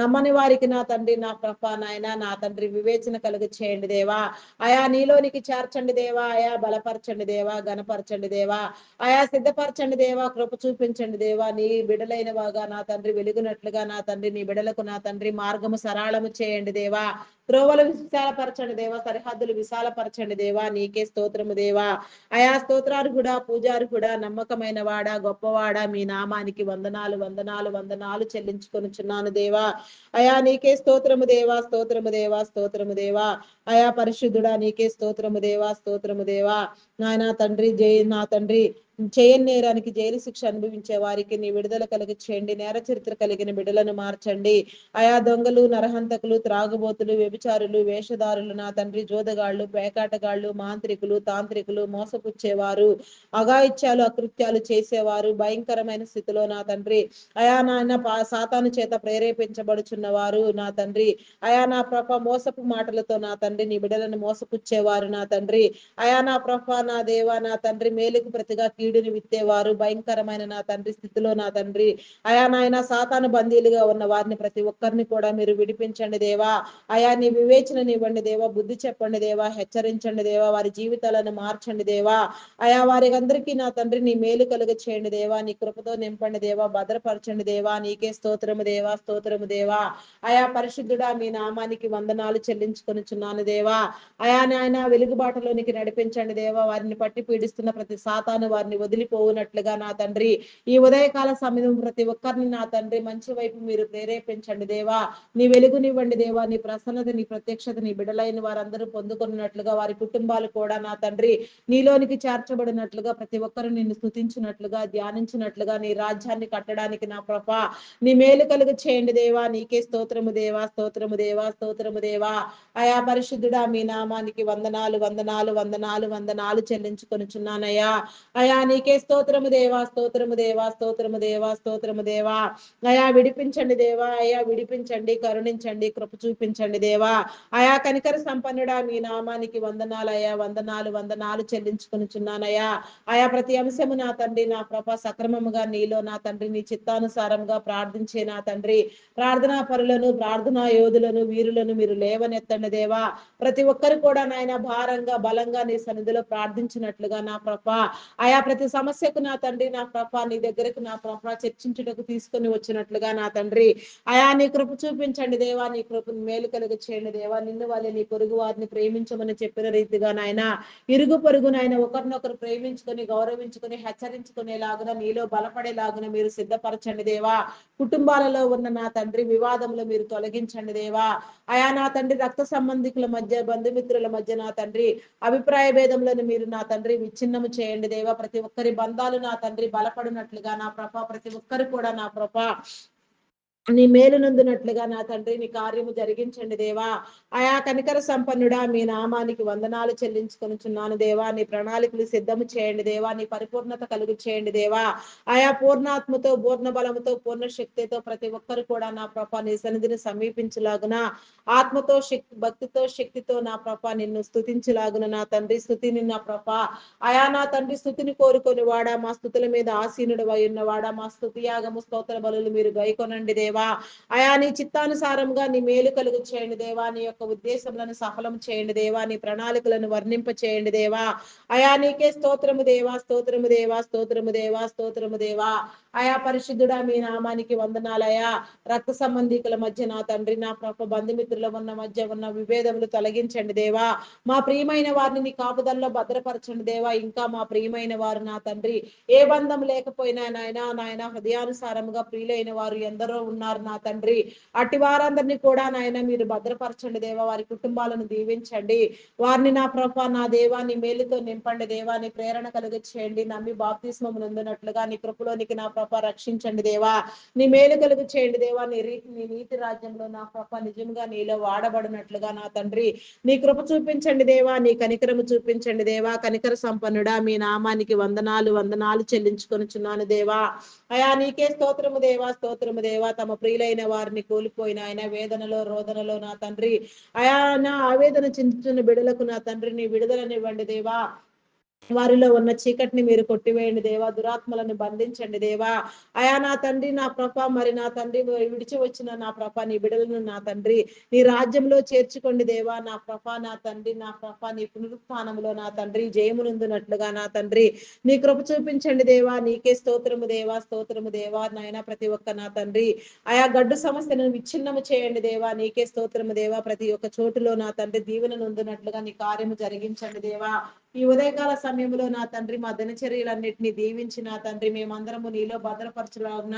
నమ్మని వారికి నా తండ్రి నా కృప నాయన నా తండ్రి వివేచన కలుగు చేయండి దేవా. ఆయా నీలోనికి చేర్చండి దేవా. ఆయా బలపరచండి దేవా, ఘనపరచండి దేవా. ఆయా సిద్ధపరచండి దేవా. కృప చూపించండి దేవా. నీ బిడలైన వాగా నా తండ్రి వెలుగునట్లుగా నా తండ్రి నీ బిడలకు నా తండ్రి మార్గము సరళము చేయండి దేవా. త్రోవలు విశాలపరచండి దేవా. సరిహద్దులు విశాలపరచండి దేవా. నీకే స్తోత్రము దేవా. అయా స్తోత్రార్హుడా, పూజార్హుడా, నమ్మకమైన వాడా, గొప్పవాడా, మీ నామానికి వందనాలు వందనాలు వందనాలు చెల్లించుకొనిచున్నాను దేవా. అయా నీకే స్తోత్రము దేవా, స్తోత్రము దేవా, స్తోత్రము దేవా. అయా పరిశుద్ధుడా నీకే స్తోత్రము దేవా, స్తోత్రము దేవా. నాయనా తండ్రి నా తండ్రి చేయని నేరానికి జైలు శిక్ష అనుభవించే వారికి నీ విడుదల కలిగి చేయండి. నేర చరిత్ర కలిగిన బిడ్డలను మార్చండి. ఆయా దొంగలు, నరహంతకులు, త్రాగుబోతులు, వ్యభిచారులు, వేషధారులు నా తండ్రి, జోదగాళ్ళు, పేకాటగాళ్ళు, మాంత్రికులు, తాంత్రికులు, మోసపుచ్చేవారు, అఘాయిత్యాలు, అకృత్యాలు చేసేవారు భయంకరమైన స్థితిలో నా తండ్రి అయా నాయన సాతాను చేత ప్రేరేపించబడుచున్న వారు నా తండ్రి అయా నా ప్రభ మోసపు మాటలతో నా తండ్రి నీ బిడ్డలను మోసపుచ్చేవారు నా తండ్రి అయా నా ప్రభ నా దేవా నా తండ్రి మేలుకు ప్రతిగా కీడుని విత్తేవారు భయంకరమైన నా తండ్రి స్థితిలో నా తండ్రి అయా నాయన సాతాను బందీలుగా ఉన్న వారిని ప్రతి ఒక్కరిని కూడా మీరు విడిపించండి దేవా. అయా నీ వివేచననివ్వండి దేవా. బుద్ధి చెప్పండి దేవా. హెచ్చరించండి దేవా. వారి జీవితాలను మార్చండి దేవా. అయా వారికి అందరికీ నా తండ్రి నీ మేలు కలుగ చేయండి దేవా. నీ కృపతో నింపండి దేవా. భద్రపరచండి దేవా. నీకే స్తోత్రము దేవా, స్తోత్రము దేవా. అయా పరిశుద్ధుడా మీ నామానికి వందనాలు చెల్లించుకొనిచున్నాను దేవా. అయా నాయన వెలుగుబాటులోనికి నడిపించండి దేవా. వారిని పట్టి పీడిస్తున్న ప్రతి సాతాను వారిని వారిని వదిలిపోవునట్లుగా నా తండ్రి ఈ ఉదయకాల సమయం ప్రతి ఒక్కరిని నా తండ్రి మంచి వైపు మీరు ప్రేరేపించండి దేవా. నీ వెలుగునివ్వండి దేవా. నీ ప్రసన్నత, నీ ప్రత్యక్షత నీ బిడ్డలైన వారందరూ పొందుకున్నట్లుగా వారి కుటుంబాలు కూడా నా తండ్రి నీలోనికి చేర్చబడినట్లుగా ప్రతి ఒక్కరు నిన్ను స్తుతించినట్లుగా ధ్యానించినట్లుగా నీ రాజ్యాన్ని కట్టడానికి నా ప్రభా నీ మేలు కలుగు చేయండి దేవా. నీకే స్తోత్రము దేవా, స్తోత్రము దేవా, స్తోత్రము దేవా. అయా పరిశుద్ధుడా మీ నామానికి వందనాలు వందనాలు వందనాలు వందనాలు చెల్లించుకొనుచున్నానయ్యా. అయా నీకే స్తోత్రము దేవా, స్తోత్రము దేవా, స్తోత్రము దేవా, స్తోత్రము దేవా. అయా విడిపించండి దేవా, అయా విడిపించండి, కరుణించండి, కృప చూపించండి దేవా. అయా కనికర సంపన్నుడా మీ నామానికి వందనాలయ్యా, వందనాలు వందనాలు చెల్లించుకొనుచున్నానయ్యా. అయా ప్రతి అంశము నా తండ్రి నా ప్రభ సక్రమముగా నీలో నా తండ్రి నీ చిత్తానుసారంగా ప్రార్థించే నా తండ్రి ప్రార్థనా పరులను, ప్రార్థనా యోధులను, వీరులను మీరు లేవనెత్తండి దేవా. ప్రతి ఒక్కరు కూడా నాయన భారంగా బలంగా నీ సన్నిధిలో ప్రార్థించినట్లుగా నా ప్రభ అయా ప్రతి సమస్యకు నా తండ్రి నా ప్రభ నీ దగ్గరకు నా ప్రభ చర్చించుటకు తీసుకొని వచ్చినట్లుగా నా తండ్రి అయా నీ కృప చూపించండి దేవా. నీ కృపను మేలు కలుగు చేయండి దేవా. నిన్ను వాళ్ళే నీ పొరుగు వారిని ప్రేమించమని చెప్పిన రీతిగా నాయన ఇరుగు పొరుగు నాయన ఒకరినొకరు ప్రేమించుకొని గౌరవించుకొని హెచ్చరించుకునేలాగున నీలో బలపడేలాగున మీరు సిద్ధపరచండి దేవా. కుటుంబాలలో ఉన్న నా తండ్రి వివాదములు మీరు తొలగించండి దేవా. అయా నా తండ్రి రక్త సంబంధికుల మధ్య బంధుమిత్రుల మధ్య నా తండ్రి అభిప్రాయ భేదములను మీరు నా తండ్రి విచ్ఛిన్నము చేయండి దేవా. ప్రతి ఒక్కరి బంధాలు నా తండ్రి బలపడినట్లుగా నా ప్రభ ప్రతి ఒక్కరు కూడా నా ప్రభ నీ మేలు నందునట్లుగా నా తండ్రి నీ కార్యము జరిగించండి దేవా. అయా కనికర సంపన్నుడా మీ నామానికి వందనాలు చెల్లించుకొనుచున్నాను దేవా. నీ ప్రణాళికలు సిద్ధము చేయండి దేవా. నీ పరిపూర్ణత కలుగు చేయండి దేవా. ఆయా పూర్ణాత్మతో, పూర్ణ బలముతో, పూర్ణ శక్తితో ప్రతి ఒక్కరు కూడా నా ప్రభ నీ సన్నిధిని సమీపించలాగున ఆత్మతో శక్తి భక్తితో శక్తితో నా ప్రభ నిన్ను స్తుతించలాగున నా తండ్రి స్తుతిని నా ప్రభ అయా నా తండ్రి స్థుతిని కోరుకొని వాడా మా స్థుతుల మీద ఆసీనుడు అయి ఉన్నవాడా మా స్థుతి యాగము స్తోత్ర బలులు మీరు గైకొనండి దేవా. అయా నీ చిత్తానుసారంగా నీ మేలు కలుగు చేయండి దేవా. నీ యొక్క ఉద్దేశములను సఫలం చేయండి దేవా. నీ ప్రణాళికలను వర్ణింప చేయండి దేవా. అయా నీకే స్తోత్రము దేవా, స్తోత్రము దేవా, స్తోత్రము దేవా, స్తోత్రము దేవా. అయా పరిశుద్ధుడా మీ నామానికి వందనాలయా. రక్త సంబంధికుల మధ్య నా తండ్రి నా ప్రభ బంధుమిత్రుల ఉన్న మధ్య ఉన్న విభేదములు తొలగించండి దేవా. మా ప్రియమైన వారిని నీ కాపుదల్లో భద్రపరచండి దేవా. ఇంకా మా ప్రియమైన వారు నా తండ్రి ఏ బంధం లేకపోయినా నాయన హృదయానుసారముగా ప్రియులైన వారు ఎందరో ఉన్నారు నా తండ్రి. అట్టి వారందరినీ కూడా నాయన మీరు భద్రపరచండి దేవా. వారి కుటుంబాలను దీవించండి. వారిని నా ప్రభ నా దేవా నీ మేలుతో నింపండి దేవా. నీ ప్రేరణ కలుగ చేయండి. నమ్మి బాప్తిస్మము నొందినట్లుగా నీ కృపలోనికి నా ప్రభ రక్షించండి దేవా. నీ మేలు కలుగు చేయండి దేవా. నీ నీతి రాజ్యంలో నా ప్రభ నిజంగా నీలో వాడబడినట్లుగా నా తండ్రి నీ కృప చూపించండి దేవా. నీ కనికరము చూపించండి దేవా. కనికర సంపన్నుడా మీ నామానికి వందనాలు వందనాలు చెల్లించుకొనుచున్నాను దేవా. అయా నీకే స్తోత్రము దేవా, స్తోత్రము దేవా. తమ ప్రియులైన వారిని కోల్పోయిన ఆయన వేదనలో రోదనలో నా తండ్రి అయా నా ఆవేదన చిందుతున్న బిడలకు నా తండ్రి నీ విడుదలనివ్వండి దేవా. వారిలో ఉన్న చీకటిని మీరు కొట్టివేయండి దేవా. దురాత్మలను బంధించండి దేవా. అయా నా తండ్రి నా ప్రభ మరి నా తండ్రి విడిచి వచ్చిన నా ప్రభ నీ బిడలను నా తండ్రి నీ రాజ్యంలో చేర్చుకోండి దేవా. నా ప్రభ నా తండ్రి నా ప్రభ నీ పునరుత్థానంలో నా తండ్రి జయమునందునట్లుగా నా తండ్రి నీ కృప చూపించండి దేవా. నీకే స్తోత్రము దేవా, స్తోత్రము దేవా. నాయన ప్రతి ఒక్క నా తండ్రి ఆయా గడ్డు సమస్యను విచ్ఛిన్నము చేయండి దేవా. నీకే స్తోత్రము దేవా. ప్రతి ఒక్క చోటులో నా తండ్రి దీవెన నొందినట్లుగా నీ కార్యము జరిగించండి దేవా. ఈ ఉదయకాల సమయంలో నా తండ్రి మా దినచర్యలన్నింటినీ దీవించి నా తండ్రి మేమందరము నీలో భద్రపరచులాగున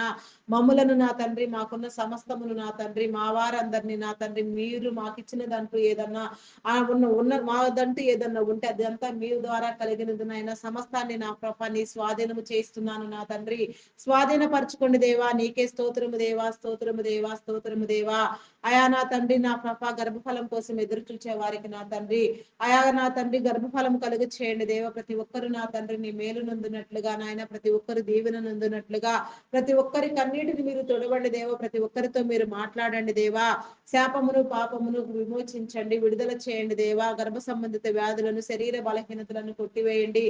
మమ్ములను నా తండ్రి మాకున్న సమస్తమును నా తండ్రి మా వారందరినీ నా తండ్రి మీరు మాకిచ్చినదంటూ ఏదన్నా ఉన్న మాదంటూ ఏదన్నా ఉంటే అదంతా మీ ద్వారా కలిగినదినైనా సమస్తాన్ని నా ప్రభ నీ స్వాధీనము చేస్తున్నాను నా తండ్రి. స్వాధీనపరచుకోండి దేవా. నీకే స్తోత్రము దేవా, స్తోత్రము దేవా, స్తోత్రము దేవా. అయా నా తండ్రి నా ప్రభ గర్భఫలం కోసం ఎదురు చూచే వారికి నా తండ్రి అయా నా తండ్రి గర్భఫలం కలుగు చేయండి దేవ. ప్రతి ఒక్కరు నా తండ్రి నీ మేలు నొందినట్లుగా నాయన ప్రతి ఒక్కరు దీవెన నొందినట్లుగా ప్రతి ఒక్కరి కన్నీటిని మీరు తొడవండి దేవ. ప్రతి ఒక్కరితో మీరు మాట్లాడండి దేవా. శాపమును పాపమును విమోచించండి, విడుదల చేయండి దేవా. గర్భ సంబంధిత వ్యాధులను శరీర బలహీనతలను కొట్టివేయండి.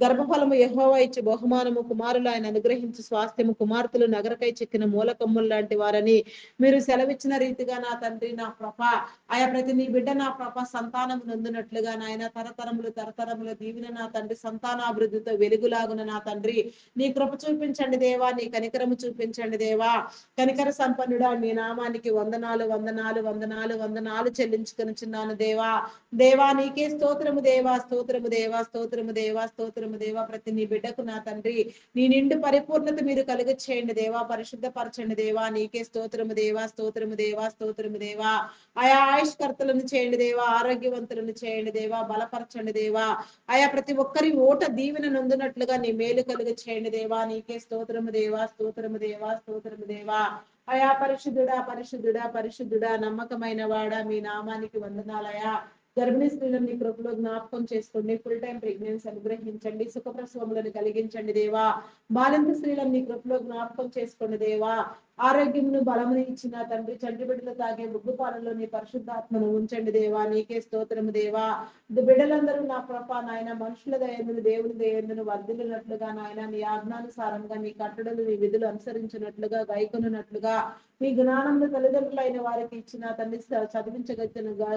గర్భఫలము యెహోవా ఇచ్చి బహుమానము కుమారులు ఆయన అనుగ్రహించి స్వాస్థ్యము కుమార్తెలు నగరకై చెక్కిన మూలకమ్ములు లాంటి వారని మీరు సెలవిచ్చిన రీతిగా నా తండ్రి నా ప్రభ ఆయా ప్రతి నీ బిడ్డ నా ప్రభ సంతానం నొందినట్లుగా నాయన తరతరములు విషయంలో దీవెన నా తండ్రి, సంతానాభివృద్ధితో వెలుగులాగున నా తండ్రి నీ కృప చూపించండి దేవా, నీ కనికరము చూపించండి దేవా. కనికర సంపన్నుడా మీ నామానికి వందనాలు వందనాలు వందనాలు వందనాలు చెల్లించుకొనిచున్నాను దేవా. దేవా నీకే స్తోత్రము దేవా, స్తోత్రము దేవా, స్తోత్రము దేవా, స్తోత్రము దేవా. ప్రతి నీ బిడ్డకు నా తండ్రి నీ నిండు పరిపూర్ణత మీరు కలుగ చేయండి దేవా, పరిశుద్ధపరచండి దేవా. నీకే స్తోత్రము దేవా, స్తోత్రము దేవా, స్తోత్రము దేవా. ఆయా ఆయుష్కర్తలను చేయండి దేవా, ఆరోగ్యవంతులను చేయండి దేవా, బలపరచండి దేవా. ఆయా ప్రతి ఒక్కరి ఓట దీవెన నొందినట్లుగా నీ మేలు కలుగ చేయండి దేవా. నీకే స్తోత్రము దేవా, స్తోత్రము దేవా, స్తోత్రము దేవా. అయా పరిశుద్ధుడా పరిశుద్ధుడా పరిశుద్ధుడా నమ్మకమైన వాడా మీ నామానికి వందనాలయా. గర్భిణీ స్త్రీలను నీ కృపలో జ్ఞాపకం చేసుకోండి. ఫుల్ టైం ప్రెగ్నెన్సీ అనుగ్రహించండి. సుఖప్రసవములను కలిగించండి దేవా. బాలింత స్త్రీలను నీ కృపలో జ్ఞాపకం చేసుకోండి దేవా. ఆరోగ్యమును బలమును ఇచ్చిన తండ్రి, చంటి బిడ్డలు తాగే బుగ్గు పాలలో నీ పరిశుద్ధాత్మను ఉంచండి దేవా. నీకే స్తోత్రము దేవా. బిడ్డలందరూ నా ప్రభా నాయన మనుషుల దయందును దేవుని దయందును వర్ధిల్లినట్లుగా నాయన నీ ఆజ్ఞానుసారంగా నీ కట్టడలు నీ విధులు అనుసరించినట్లుగా గైకొనున్నట్లుగా నీ జ్ఞానంలో తల్లిదండ్రులైన వారికి ఇచ్చిన తండ్రి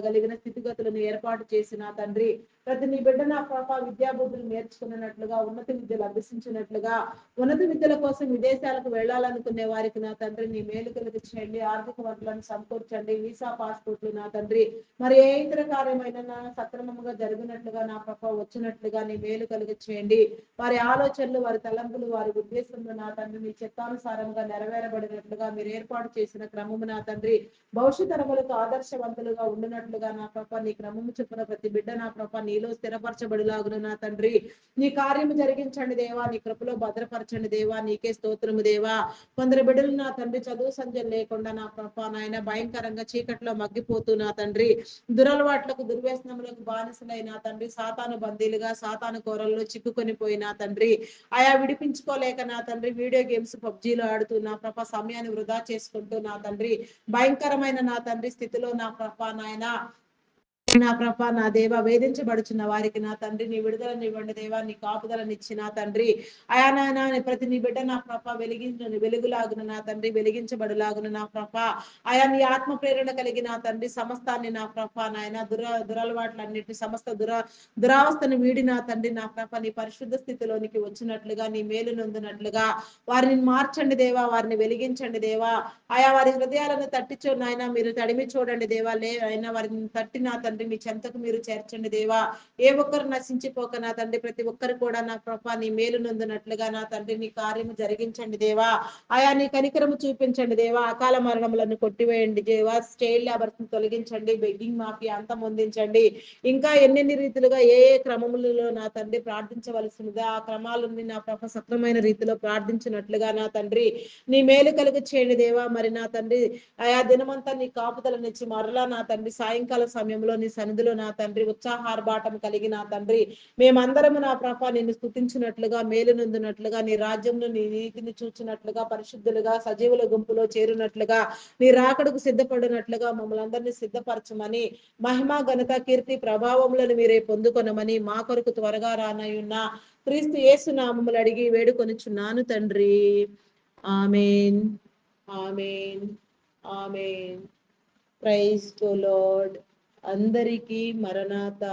గలిగిన స్థితిగతులను ఏర్పాటు చేసిన తండ్రి ప్రతి నీ బిడ్డ నా ప్రభా విద్యాబుద్ధులు నేర్చుకున్నట్లుగా ఉన్నత విద్యలు అభ్యసించినట్లుగా ఉన్నత విద్యల కోసం విదేశాలకు వెళ్ళాలనుకునే వారికి నా తండ్రి నీ మేలు కలుగు చేయండి. ఆర్థిక వనరులను సమకూర్చండి. వీసా పాస్పోర్ట్లు నా తండ్రి మరి ఏ ఇతర కార్యమైనా సక్రమంగా జరిగినట్లుగా నా ప్రభా వచ్చినట్లుగా నీ మేలు కలుగు చేయండి. వారి ఆలోచనలు వారి తలంపులు వారి ఉద్దేశంలో నా తండ్రి మీ చిత్తానుసారంగా నెరవేరబడినట్లుగా మీరు ఏర్పాటు చేసిన క్రమము నా తండ్రి భవిష్యత్ తరములకు ఆదర్శవంతులుగా ఉండినట్లుగా నా ప్రభ నీ క్రమము చొప్పున ప్రతి బిడ్డ నా ప్రభ నీలో స్థిరపరచబడిలాగున నా తండ్రి నీ కార్యము జరిగించండి దేవా. నీ కృపలో భద్రపరచండి దేవా. నీకే స్తోత్రము దేవా. కొందరు బిడ్డలు నా తండ్రి చదువు సంధ్యలు లేకుండా నా ప్రభ నాయన భయంకరంగా చీకట్లో మగ్గిపోతూ నా తండ్రి దురలవాట్లకు దుర్వ్యసనములకు బానిసలైన తండ్రి సాతాను బందీలుగా సాతాను కోరల్లో చిక్కుకొని పోయిన తండ్రి ఆయా విడిపించుకోలేక నా తండ్రి వీడియో గేమ్స్ పబ్జీలు ఆడుతూ నా ప్రభ సమయాన్ని వృధా చేసుకుంటూ నా తండ్రి భయంకరమైన నా తండ్రి స్థితిలో నా ప్రభ నాయన నా ప్రభ నా దేవ వేధించబడుచున్న వారికి నా తండ్రి నీ విడుదలనివ్వండి దేవా. నీ కాపుదలనిచ్చి నా తండ్రి ఆయా నాయన ప్రతి నీ బిడ్డ నా ప్రభ వెలుగులాగున నా తండ్రి వెలిగించబడులాగున నా ప్రభ ఆయా నీ ఆత్మ ప్రేరణ కలిగి నా తండ్రి సమస్తాన్ని నా ప్రభ నాయన దురలవాట్లన్నిటిని సమస్త దురావస్థను వీడి నా తండ్రి నా ప్రభ నీ పరిశుద్ధ స్థితిలోనికి వచ్చినట్లుగా నీ మేలు నొందినట్లుగా వారిని మార్చండి దేవా. వారిని వెలిగించండి దేవా. ఆయా వారి హృదయాలను తట్టించు నాయన మీరు తడిమి చూడండి దేవా. అయినా వారిని తట్టి నా తండ్రి మీ చెంతకు మీరు చేర్చండి దేవా. ఏ ఒక్కరు నశించిపోక నా తండ్రి ప్రతి ఒక్కరు కూడా నా ప్రభ నీ మేలు నొందినట్లుగా నా తండ్రి నీ కార్యము జరిగించండి దేవా. ఆయా నీ కనికరము చూపించండి దేవా. అకాల మరణములను కొట్టివేయండి దేవా. స్టేల్ లేబర్స్ ని తొలగించండి. బెగ్గింగ్ మాఫియా అంతమొందించండి. ఇంకా ఎన్నెన్ని రీతిలుగా ఏ క్రమములలో నా తండ్రి ప్రార్థించవలసినదా ఆ క్రమాలని నా ప్రభ సక్రమైన రీతిలో ప్రార్థించినట్లుగా నా తండ్రి నీ మేలు కలుగు చేయండి దేవా. మరి నా తండ్రి ఆయా దినమంతా నీ కాపుదలనిచ్చి మరలా నా తండ్రి సాయంకాల సమయంలో నీ సన్నిధిలో నా తండ్రి ఉత్సాహార్బాటం కలిగి నా తండ్రి మేమందరము నా ప్రభ నిన్ను స్తుతించినట్లుగా మేలు నొందినట్లుగా నీ రాజ్యంలో నీ నీతిని చూచినట్లుగా పరిశుద్ధులుగా సజీవుల గుంపులో చేరినట్లుగా నీ రాకడకు సిద్ధపడినట్లుగా మమ్మల్ని అందరినీ సిద్ధపరచమని మహిమ ఘనత కీర్తి ప్రభావములను మీరే పొందుకొనమని మా కొరకు త్వరగా రానయున్న క్రీస్తు యేసు నామములు అడిగి వేడుకొనుచున్నాను తండ్రి. ఆమేన్ ఆమేన్ ఆమేన్. Praise to Lord. అందరికీ మరణాత.